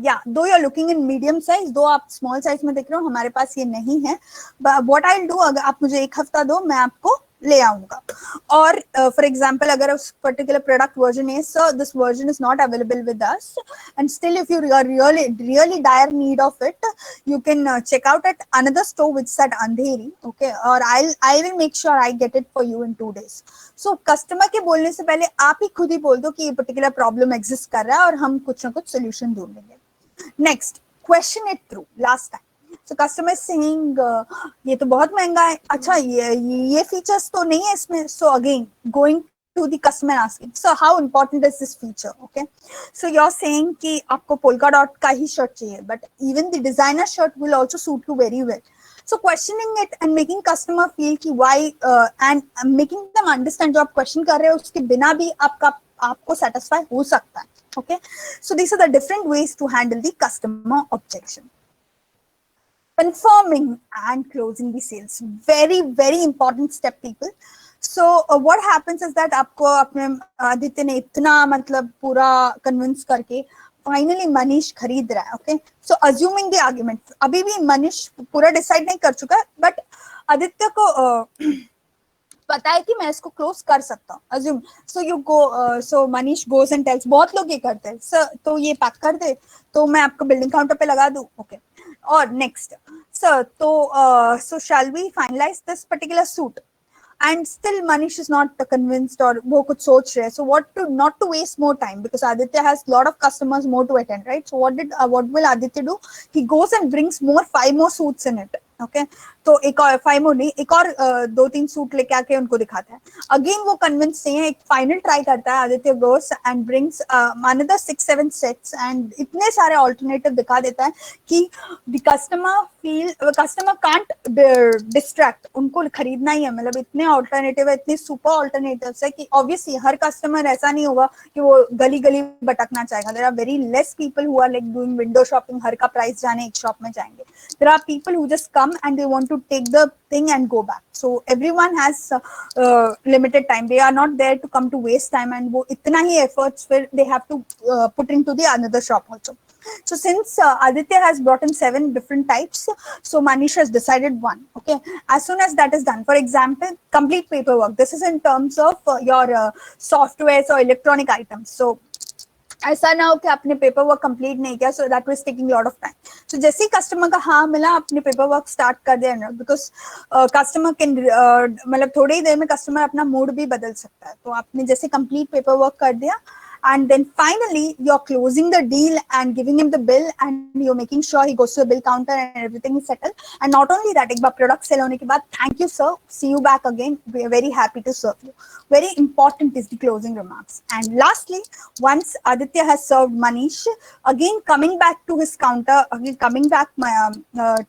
yeah though you are looking in medium size, though आप स्मॉल साइज में देख रहे हो, हमारे पास ये नहीं है, व्हाट आई विल डू, अगर आप मुझे एक हफ्ता दो मैं आपको ले आऊंगा। और फॉर एग्जाम्पल अगर उस पर्टिकुलर प्रोडक्ट वर्जन है, sir this version is not available with us and still if you are really dire need of it, you can check out at another store which is at Andheri, okay, or I will make sure I get it for you in 2 days. So customer के बोलने से पहले आप ही खुद ही बोल दो कि ये पर्टिकुलर प्रॉब्लम एग्जिस्ट कर रहा है और हम कुछ ना कुछ सोल्यूशन ढूंढेंगे। Next, question it through last time. So customer saying ये तो बहुत महंगा है, अच्छा ये फीचर्स तो नहीं है इसमें। So again going to the customer asking, so how important is this feature? Okay, so you're saying कि आपको polka dot का ही शर्ट चाहिए, but even the designer shirt will also suit you very well. So questioning it and making customer feel कि why and making them understand जो आप question कर रहे हो उसके बिना भी आपको satisfy हो सकता है। Okay, so these are the different ways to handle the customer objection. Confirming and closing the sales, very important step people. So what happens is that आपको अपने आदित्य ने इतना मतलब पूरा कन्विंस करके फाइनली मनीष खरीद रहा है। Okay, so assuming the argument, अभी भी मनीष पूरा डिसाइड नहीं कर चुका है, बट आदित्य को पता है कि मैं इसको क्लोज कर सकता हूँ, assume. So you go, so Manish goes and tells, बहुत लोग ये करते हैं, सर तो ये पैक कर दे तो मैं आपको बिल्डिंग काउंटर पे लगा दूं। ओके, और नेक्स्ट सर तो so shall we finalize this particular suit, and still Manish is not convinced or वो कुछ सोच रहे हैं। So what to, not to waste more time because Aditya has lot of customers more to attend, right? So what will Aditya do? He goes and brings 5 more suits in it. Okay, तो एक और 5 more नहीं, एक और 2-3 suit लेके आके उनको दिखाता है। अगेन वो कन्विंस नहीं है, एक फाइनल ट्राई करता है, Aditya goes and brings another 6-7 sets and इतने सारे ऑल्टरनेटिव दिखा देता है कि द कस्टमर कांट डिस्ट्रैक्ट, उनको खरीदना ही है, मतलब इतने ऑल्टरनेटिव है, इतने सुपर ऑल्टरनेटिव्स है कि ऑब्वियसली हर कस्टमर ऐसा नहीं होगा कि वो गली गली भटकना चाहेगा। There are very less people who are like doing window shopping, हर का प्राइस जाने एक शॉप में जाएंगे। There are people who just come and they want to take the thing and go back. So everyone has limited time. They are not there to come to waste time and वो इतना ही efforts फिर they have to put into the another shop also. So since Aditya has brought in 7 different types, so Manish has decided one. Okay, as soon as that is done, for example, complete paperwork. This is in terms of your softwares or electronic items. So ऐसा ना हो कि आपने paper work complete नहीं किया, so that was taking lot of time. So जैसे ही customer का हाँ मिला, आपने पेपर वर्क स्टार्ट कर दिया, बिकॉज कस्टमर कैन मतलब थोड़ी ही देर में कस्टमर अपना मूड भी बदल सकता है। तो आपने जैसे कंप्लीट पेपर वर्क कर दिया and then finally you're closing the deal and giving him the bill and you're making sure he goes to the bill counter and everything is settled. And not only that, एक बार product sell होने के बाद thank you sir, see you back again, we are very happy to serve you. Very important is the closing remarks. And lastly, once Aditya has served Manish, again coming back to his counter, again coming back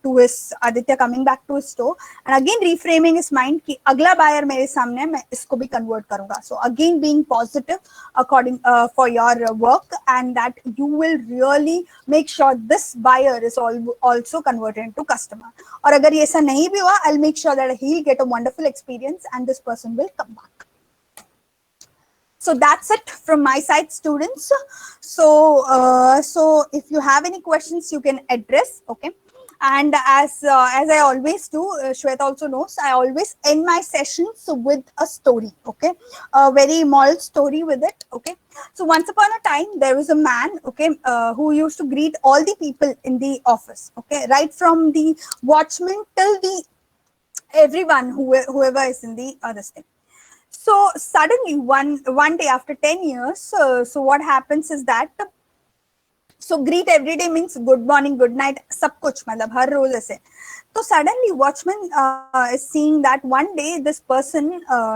to his Aditya coming back to his store and again reframing his mind कि अगला buyer मेरे सामने है, मैं इसको भी convert करूँगा. So again being positive according for your work and that you will really make sure this buyer is also converted into customer. और अगर ये ऐसा नहीं भी हुआ, I'll make sure that he'll get a wonderful experience and this person will come back. So that's it from my side, students. So if you have any questions, you can address. Okay. And as I always do, Shweta also knows, I always end my sessions with a story, okay, a very moral story with it, okay. So once upon a time, there was a man, okay, who used to greet all the people in the office, okay, right from the watchman till the everyone, whoever is in the other thing. So suddenly one day after 10 years, so what happens is that so greet every day means good morning, good night, सब कुछ मतलब हर रोज ऐसे. तो suddenly watchman is seeing that one day this person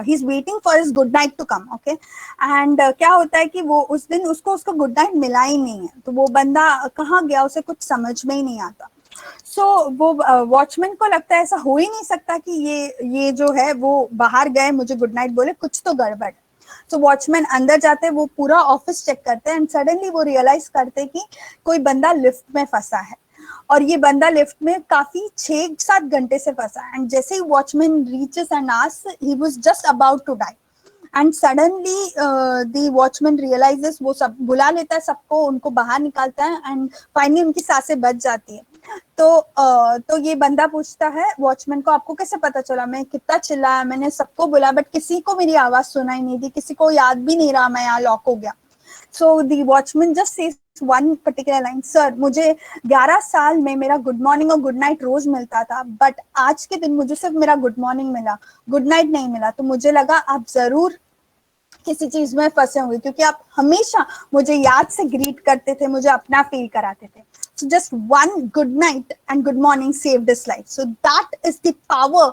he's waiting for his good night to come, okay, and क्या होता है कि वो उस दिन उसको उसका good night मिला ही नहीं है, तो वो बंदा कहाँ गया उसे कुछ समझ में ही नहीं आता. सो वो वॉचमैन को लगता है ऐसा हो ही नहीं सकता कि ये जो है वो बाहर गए मुझे गुड नाइट बोले, कुछ तो गड़बड़. सो वॉचमैन अंदर जाते हैं, वो पूरा ऑफिस चेक करते हैं एंड सडनली वो रियलाइज करते हैं कि कोई बंदा लिफ्ट में फंसा है और ये बंदा लिफ्ट में काफी 6-7 घंटे से फंसा है. एंड जैसे ही watchman reaches and asks, he was just about to die and suddenly the watchman realises, वो सब बुला लेता है सबको, उनको बाहर निकालता है एंड फाइनली उनकी सांसें बच जाती है. तो ये बंदा पूछता है वॉचमैन को, आपको कैसे पता चला? मैं कितना चिल्लाया, मैंने सबको बोला बट किसी को मेरी आवाज सुनाई नहीं दी, किसी को याद भी नहीं रहा मैं यहाँ लॉक हो गया. So the watchman just says one particular line, sir मुझे 11 साल में मेरा गुड मॉर्निंग और गुड नाइट रोज मिलता था, बट आज के दिन मुझे सिर्फ मेरा गुड मॉर्निंग मिला, गुड नाइट नहीं मिला. तो मुझे लगा आप जरूर किसी चीज में फंसे होंगे क्योंकि आप हमेशा मुझे याद से ग्रीट करते थे, मुझे अपना फील कराते थे. So just one good night and good morning saved his life. So that is the power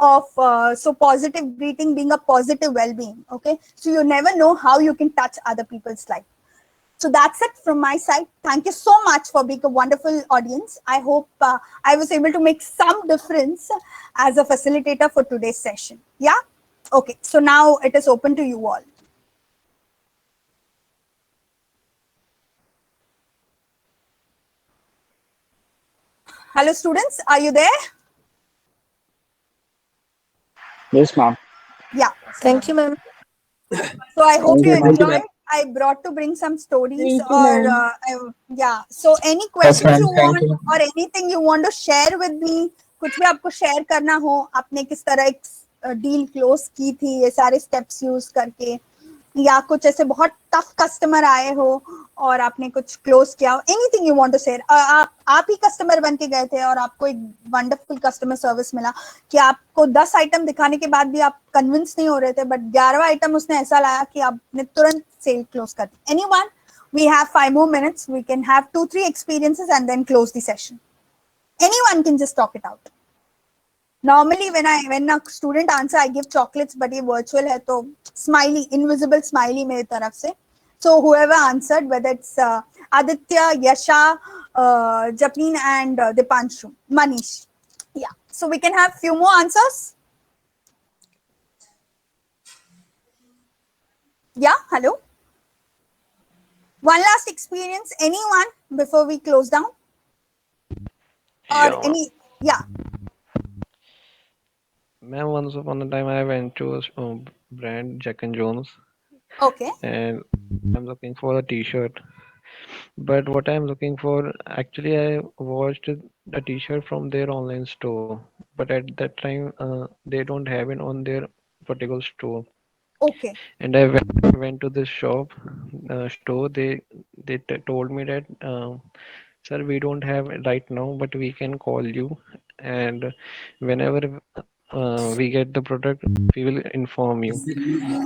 of so positive greeting being a positive well-being. Okay, so you never know how you can touch other people's life. So that's it from my side. Thank you so much for being a wonderful audience. I hope I was able to make some difference as a facilitator for today's session. Yeah. Okay. So now it is open to you all. Hello students, are you there? Yes, ma'am. Yeah. Thank you, ma'am. So I hope you Thank you, enjoyed. I brought to bring some stories Thank you, or ma'am. yeah. So any questions ma'am. you Thank want you. or anything you want to share with me, कुछ भी आपको share करना हो, आपने किस तरह एक deal close की थी ये सारे स्टेप्स यूज करके, या कुछ ऐसे बहुत टफ कस्टमर आए हो और आपने कुछ क्लोज किया हो, anything you want to share. आप ही कस्टमर बन के गए थे और आपको एक वंडरफुल कस्टमर सर्विस मिला कि आपको 10 आइटम दिखाने के बाद भी आप कन्विंस नहीं हो रहे थे, बट 11वां आइटम उसने ऐसा लाया कि आपने तुरंत सेल क्लोज कर दी. Anyone? We have 5 more minutes. We can have 2-3 experiences and then close the session. Anyone can just talk it out. Normally when a student answer I give chocolates, but ये virtual है तो smiley, invisible smiley मेरी तरफ से. So whoever answered, whether it's Aditya, Yasha, Japneen and Dipanshu, Manish. Yeah. So we can have few more answers. Yeah. Hello. One last experience. Anyone before we close down? Or Yeah, any? Yeah. ma'am, once upon a time I went to a brand Jack and Jones Okay. and I'm looking for a t-shirt. But what I'm looking for, actually, I watched the t-shirt from their online store. But at that time, they don't have it on their particular store. Okay. And I went to this shop, store. They told me that, sir, we don't have it right now, but we can call you, and whenever we get the product, we will inform you.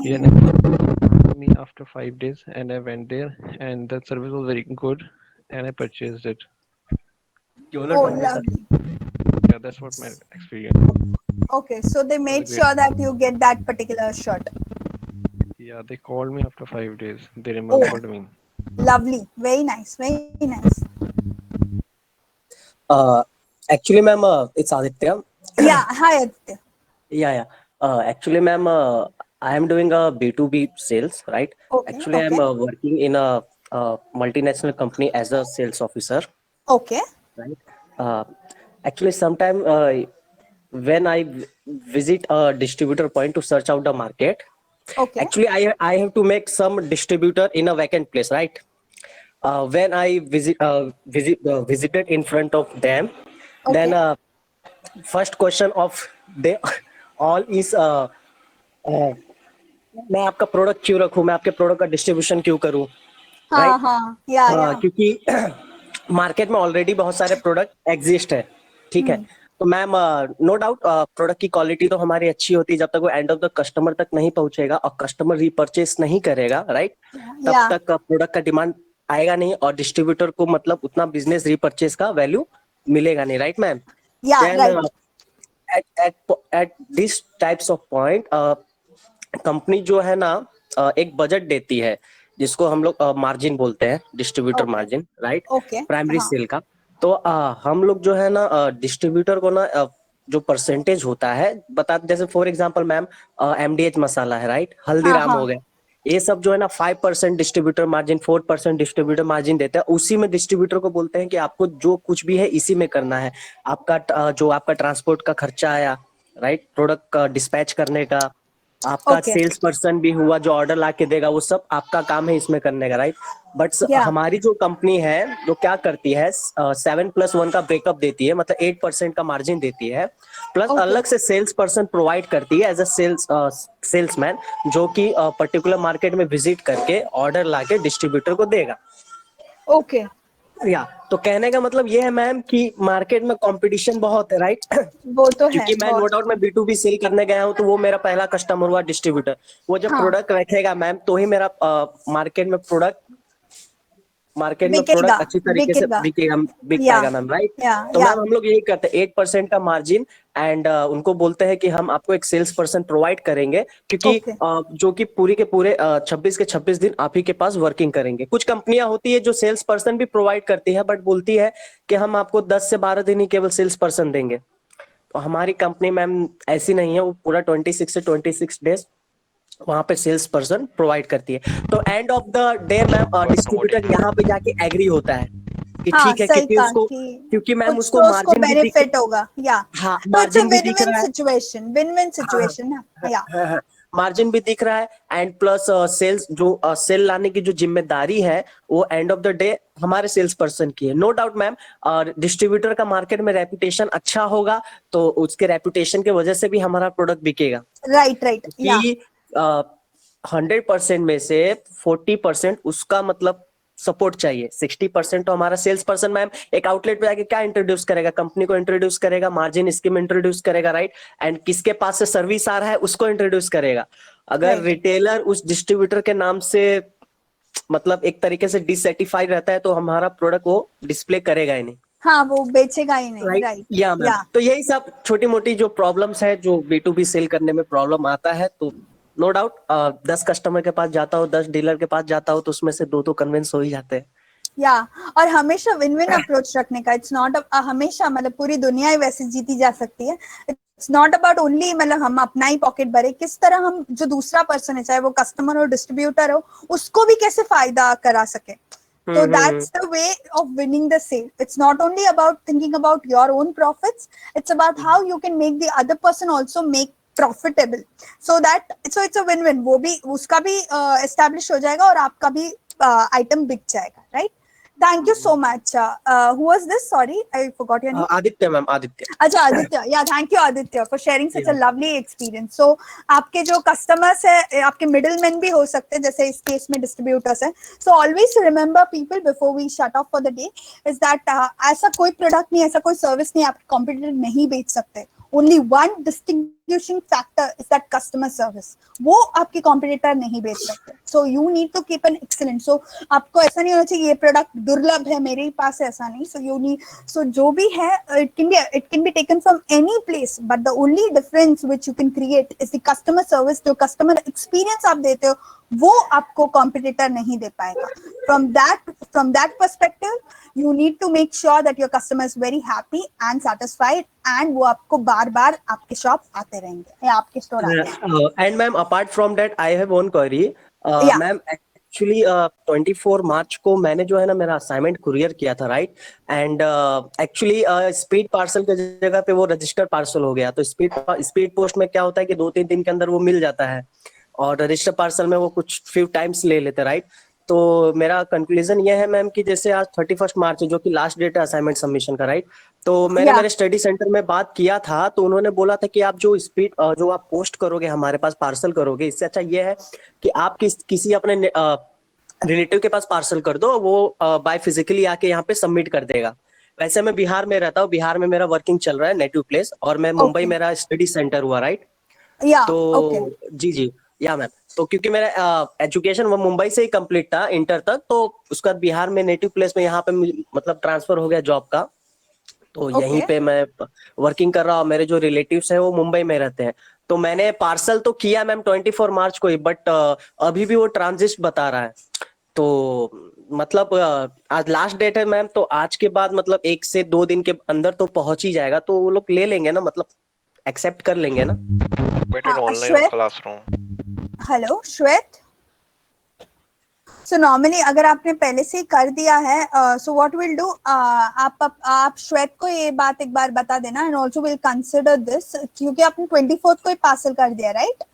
He informed me after 5 days, and I went there, and the service was very good, and I purchased it. Oh, lovely. Yeah, that's what my experience. Okay, so they made great. sure that you get that particular shirt. Yeah, they called me after 5 days. They remembered me. Lovely. Very nice. Very nice. Actually, ma'am, it's Aditya. Yeah. Hi, Aditya. Yeah. Actually, ma'am, I am doing a B2B sales, right? Okay. Actually, Okay. I'm working in a multinational company as a sales officer, Okay. right? Actually, sometime when I visit a distributor point to search out the market, Okay. actually, I have to make some distributor in a vacant place, right? When I visited in front of them, then first question of they all is मैं आपका product क्यों रखूं, मैं आपके product का distribution क्यों करूं, हाँ हाँ. Yeah. क्योंकि मार्केट में ऑलरेडी बहुत सारे प्रोडक्ट एग्जिस्ट है, ठीक है. तो मैम नो डाउट प्रोडक्ट की क्वालिटी तो हमारी अच्छी होती है जब तक वो एंड ऑफ द कस्टमर तक नहीं पहुंचेगा और कस्टमर रीपरचेस नहीं करेगा, राइट? तब Yeah. तक प्रोडक्ट का डिमांड आएगा नहीं और डिस्ट्रीब्यूटर को मतलब उतना बिजनेस रीपरचेस का वैल्यू मिलेगा नहीं, right ma'am? Yeah, Then right. at this types of point company जो है ना एक बजट देती है जिसको हम लोग मार्जिन बोलते हैं, distributor Okay. Margin, right? Okay. Primary हाँ. सेल का। तो हम लोग जो है ना डिस्ट्रीब्यूटर को ना जो परसेंटेज होता है बता, जैसे फॉर एग्जांपल मैम एमडीएच मसाला है, राइट? हल्दीराम हाँ. हो गया, ये सब जो है ना 5% डिस्ट्रीब्यूटर मार्जिन, 4% डिस्ट्रीब्यूटर मार्जिन देता है। उसी में डिस्ट्रीब्यूटर को बोलते हैं कि आपको जो कुछ भी है इसी में करना है। आपका जो आपका ट्रांसपोर्ट का खर्चा आया, राइट, प्रोडक्ट का डिस्पैच करने का, आपका Okay. सेल्स पर्सन भी हुआ जो ऑर्डर ला के देगा, वो सब आपका काम है इसमें करने का, राइट? But Yeah. हमारी जो कंपनी है जो क्या करती है 7+1 का ब्रेकअप देती है, मतलब 8% का मार्जिन देती है, प्लस Okay. अलग से सेल्स पर्सन प्रोवाइड करती है एज अ सेल्समैन, जो कि पर्टिकुलर मार्केट में विजिट करके ऑर्डर लाके डिस्ट्रीब्यूटर को देगा। Okay. या तो कहने का मतलब ये है मैम कि मार्केट में कंपटीशन बहुत है, राइट? वो तो है क्योंकि मैं नो बहुत. डाउट मैं B2B सेल करने गया हूँ तो वो मेरा पहला कस्टमर हुआ डिस्ट्रीब्यूटर। वो जब हाँ. प्रोडक्ट रखेगा मैम तो ही मेरा मार्केट में प्रोडक्ट बिकेगा. अच्छी तरीके से बिकेगा. बिक Yeah. पाएगा मैम, राइट? Yeah. तो Yeah. मैम हम लोग यही करते हैं 8% का मार्जिन एंड उनको बोलते हैं कि हम आपको एक सेल्स पर्सन प्रोवाइड करेंगे, क्योंकि Okay. जो कि पूरी के पूरे 26 के 26 दिन आप ही के पास वर्किंग करेंगे। कुछ कंपनियां होती है जो सेल्स पर्सन भी प्रोवाइड करती है बट बोलती है कि हम आपको 10 से 12 दिन ही केवल सेल्स पर्सन देंगे। तो हमारी कंपनी मैम ऐसी नहीं है, वो पूरा 26 से 26 डेज वहां पे सेल्स पर्सन प्रोवाइड करती है। तो end of the day ma'am distributor यहाँ पे जाके एग्री होता है कि हाँ, ठीक है, सही क्योंकि कहा उसको, कि क्योंकि मैम कुछ उसको तो उसको मार्जिन भी दिख, बेनिफिट होगा. या हाँ तो इट्स अ मार्जिन भी विन दिख विन रहा है, सिचुएशन. विन विन सिचुएशन ना. या हाँ, मार्जिन भी दिख रहा है एंड प्लस सेल्स जो सेल लाने की जो जिम्मेदारी है वो एंड ऑफ द डे हमारे सेल्स पर्सन की है। नो डाउट मैम, और डिस्ट्रीब्यूटर का मार्केट में रेपुटेशन अच्छा होगा तो उसके रेपुटेशन की वजह से भी हमारा प्रोडक्ट बिकेगा। Right right. या कि 100% में से 40% उसका मतलब सपोर्ट चाहिए, 60% तो हमारा सेल्स पर्सन मैम एक आउटलेट पे जाके क्या इंट्रोड्यूस करेगा, कंपनी को इंट्रोड्यूस करेगा, मार्जिन स्कीम इंट्रोड्यूस करेगा, राइट? एंड किसके पास से सर्विस आ रहा है उसको इंट्रोड्यूस करेगा। अगर राइट. रिटेलर उस डिस्ट्रीब्यूटर के नाम से मतलब एक तरीके से डिससेटिस्फाइड रहता है तो हमारा प्रोडक्ट वो डिस्प्ले करेगा ही नहीं, हाँ, वो बेचेगा ही नहीं. राइट? राइट. या मैम, या तो यही सब छोटी मोटी जो प्रॉब्लम्स है जो B2B सेल करने में प्रॉब्लम आता है, तो नो डाउट 10 कस्टमर के पास जाता हो, 10 डीलर के पास जाता हो तो उसमें से दो तो कन्विंस हो ही जाते हैं। या और हमेशा विन विन अप्रोच रखने का. इट्स नॉट हमेशा मतलब पूरी दुनिया ही वैसे जीती जा सकती है. इट्स नॉट अबाउट ओनली मतलब हम अपना ही पॉकेट भरे, किस तरह हम जो दूसरा पर्सन है चाहे वो कस्टमर हो डिस्ट्रीब्यूटर हो उसको भी कैसे फायदा करा सके. So that's the way of winning the sale. It's not only about thinking about your own profits, it's about how you can make the other person also make profitable. So it's a win-win. वो भी उसका भी establish हो जाएगा और आपका भी item बिक जाएगा, right? Thank you so much. Who was this? Sorry, I forgot your name. Aditya ma'am, Aditya. अच्छा Aditya. Yeah thank you Aditya for sharing such a lovely experience. So आपके जो कस्टमर्स है आपके मिडिल मैन भी हो सकते हैं, जैसे इस केस में डिस्ट्रीब्यूटर्स है. So always remember people before we shut off for the day is that ऐसा कोई प्रोडक्ट नहीं, ऐसा कोई सर्विस नहीं आप कॉम्पिटिटर नहीं बेच सकते. Only one distinguishing factor is that customer service. वो आपके कॉम्पिटिटर नहीं बेच सकते. So you need to keep an excellent. So आपको ऐसा नहीं होना चाहिए ये प्रोडक्ट दुर्लभ है मेरे ही पास है, ऐसा नहीं. सो यू नीड, सो जो भी है it can be taken from any place, but the only difference which you can create is the customer service. जो कस्टमर एक्सपीरियंस आप देते हो वो आपको कॉम्पिटिटर नहीं दे पाएगा. From that perspective you need to make sure that your customer is very happy and satisfied and वो आपको बार-बार आपके शॉप आते रहेंगे या आपके स्टोर आते हैं. And ma'am, apart from that, I have one query. Yeah. Ma'am, actually 24 मार्च को मैंने जो है ना मेरा असाइनमेंट कुरियर किया था, right? And actually speed parcel की जगह पे वो रजिस्टर्ड पार्सल हो गया. तो स्पीड पोस्ट में क्या होता है कि 2-3 दिन के अंदर वो मिल जाता है और रजिस्टर्ड पार्सल में वो कुछ फ्यू टाइम्स ले लेते, राइट? तो मेरा कंक्लूजन ये है मैम कि जैसे आज 31 मार्च है जो कि लास्ट डेट है असाइनमेंट सबमिशन का, राइट? तो मैंने मेरे स्टडी सेंटर में बात किया था तो उन्होंने बोला था कि आप जो आप पोस्ट करोगे हमारे पास पार्सल करोगे, इससे अच्छा ये है कि आप किसी अपने रिलेटिव के पास पार्सल कर दो, वो बाय फिजिकली आके यहाँ पे सबमिट कर देगा. वैसे मैं बिहार में रहता हूँ, बिहार में मेरा वर्किंग चल रहा है नेटिव प्लेस, और मैं मुंबई Okay. मेरा स्टडी सेंटर हुआ, राइट? Yeah. तो Okay. जी जी, या मैम, तो क्योंकि मेरा एजुकेशन वो मुंबई से ही कंप्लीट था इंटर तक, तो उसके बाद बिहार में नेटिव प्लेस में यहाँ पे मतलब ट्रांसफर हो गया जॉब का, तो यहीं Okay. पे मैं वर्किंग कर रहा हूँ। मेरे जो रिलेटिव्स हैं वो मुंबई में रहते हैं, तो मैंने पार्सल तो किया मैम 24 मार्च को ही, बट अभी भी वो ट्रांजिट बता रहा है। तो मतलब आज लास्ट डेट है मैम, तो आज के बाद मतलब 1 से 2 दिन के अंदर तो पहुंच ही जाएगा, तो वो लोग ले लेंगे ना, मतलब एक्सेप्ट कर लेंगे ना। Waited हाँ, online or श्वेत, classroom? हेलो श्वेत। सो नॉर्मली अगर आपने पहले से ही कर दिया है, सो व्हाट विल डू, आप श्वेत को ये बात एक बार बता देना, and also will consider this, क्योंकि आपने 24th को ही पार्सल कर दिया, राइट?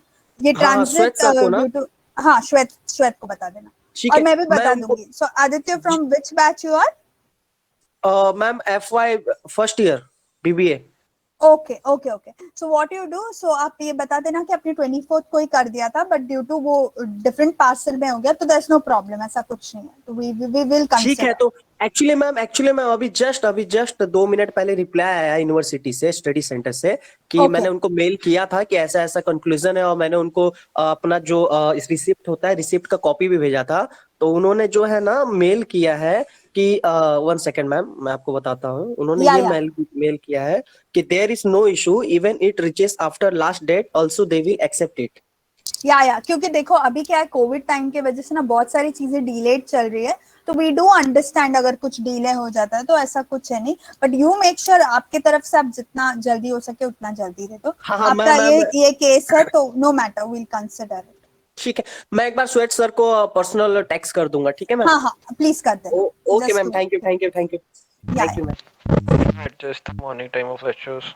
ये हाँ, श्वेत ट्रांजिट सर को ना, ड्यू टू, हाँ श्वेत को बता देना, ठीक और है, मैं भी मैं बता उनको दूंगी। So Aditya, from which batch you are? Ma'am FY first year BBA। Okay okay okay, so what you do, so आप ये बता देना कि आपने 24th को ही कर दिया था, बट ड्यू टू वो डिफरेंट पार्सल में हो गया, तो देयर इज नो प्रॉब्लम, ऐसा कुछ नहीं है, तो वी विल ठीक है, कंसीडर। तो एक्चुअली मैम अभी जस्ट 2 मिनट पहले रिप्लाई आया यूनिवर्सिटी से, स्टडी सेंटर से, कि ओके मैंने उनको मेल किया था कि ऐसा ऐसा कंक्लूजन है, और मैंने उनको अपना जो इस रिसिप्ट होता है, रिसिप्ट का कॉपी भी भेजा था। तो उन्होंने जो है ना मेल किया है कि 1 सेकेंड मैम, मैं आपको बताता हूँ, उन्होंने ये या मेल किया है कि there is no issue, even it reaches after last date also they will accept it. या क्योंकि देखो अभी क्या है, कोविड टाइम के वजह से ना बहुत सारी चीजें डिलेड चल रही है, तो वी डू अंडरस्टैंड अगर कुछ डिले हो जाता है, तो ऐसा कुछ है नहीं, बट यू मेक श्योर आपके तरफ से आप जितना जल्दी हो सके उतना जल्दी दे दो। हाँ हाँ आपका मैम, ये केस है, तो no matter, will consider it. ठीक है, मैं एक बार श्वेत सर को पर्सनल टेक्स्ट कर दूंगा, ठीक है मैम? हाँ हाँ, प्लीज कर देना। Okay Just ma'am, do thank you it. Thank you thank you Yeah, thank you yeah. Ma'am. Adjust the morning time of lectures.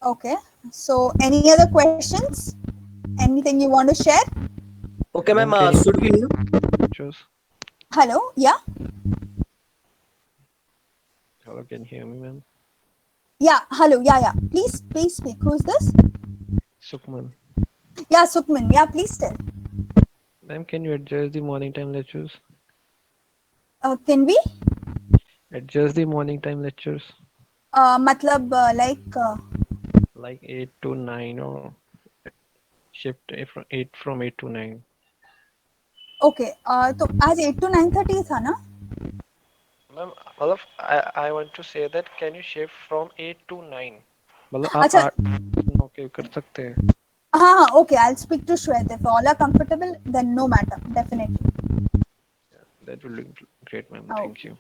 Okay, so any other questions, anything you want to share? Okay ma'am, Ma'am, can you should we leave? lectures? Hello, yeah, Hello, can you hear me, ma'am? hello, yeah, please speak. Who's this? Sukhman. Yeah, Sukhman, yeah, please tell. Ma'am, can you adjust the morning time lectures? Can we, Adjust the morning time lectures, matlab, like, like 8 to 9, or shift from 8 to 9. okay, तो आज 8 to 9:30 था ना? Ma'am, मतलब I want to say that can you shift from 8 to 9? मतलब अच्छा, आप 8 okay कर सकते हैं. हाँ, okay, I'll speak to Shweta. If all are comfortable, then no matter, definitely. That will be great, ma'am. Oh. Thank you.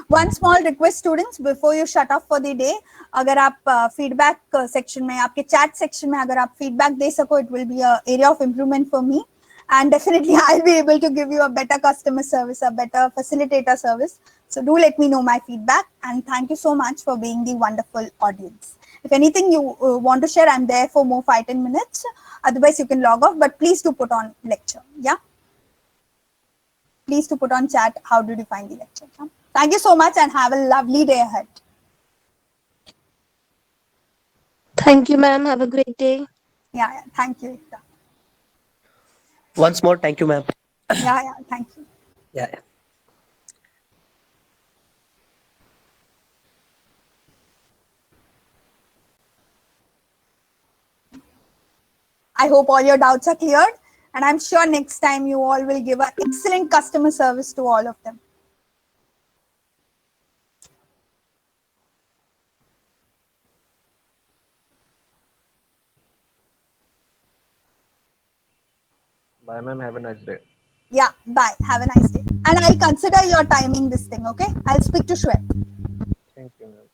One small request, students, before you shut off for the day, अगर आप feedback section में, आपके chat section में अगर आप feedback दे सको, it will be a area of improvement for me, and definitely I'll be able to give you a better customer service, a better facilitator service. So do let me know my feedback, and thank you so much for being the wonderful audience. If anything you want to share, I'm there for more 5-10 minutes. Otherwise, you can log off, but please do put on lecture. Yeah. Please to put on chat, how did you find the lecture? Yeah? Thank you so much and have a lovely day ahead. Thank you, ma'am. Have a great day. Yeah, thank you. Once more, thank you ma'am. Yeah, thank you. Yeah. I hope all your doubts are cleared, and I'm sure next time you all will give an excellent customer service to all of them. Bye, ma'am. Have a nice day. Yeah, bye. Have a nice day. And I'll consider your timing this thing, okay? I'll speak to Shwet. Thank you, ma'am.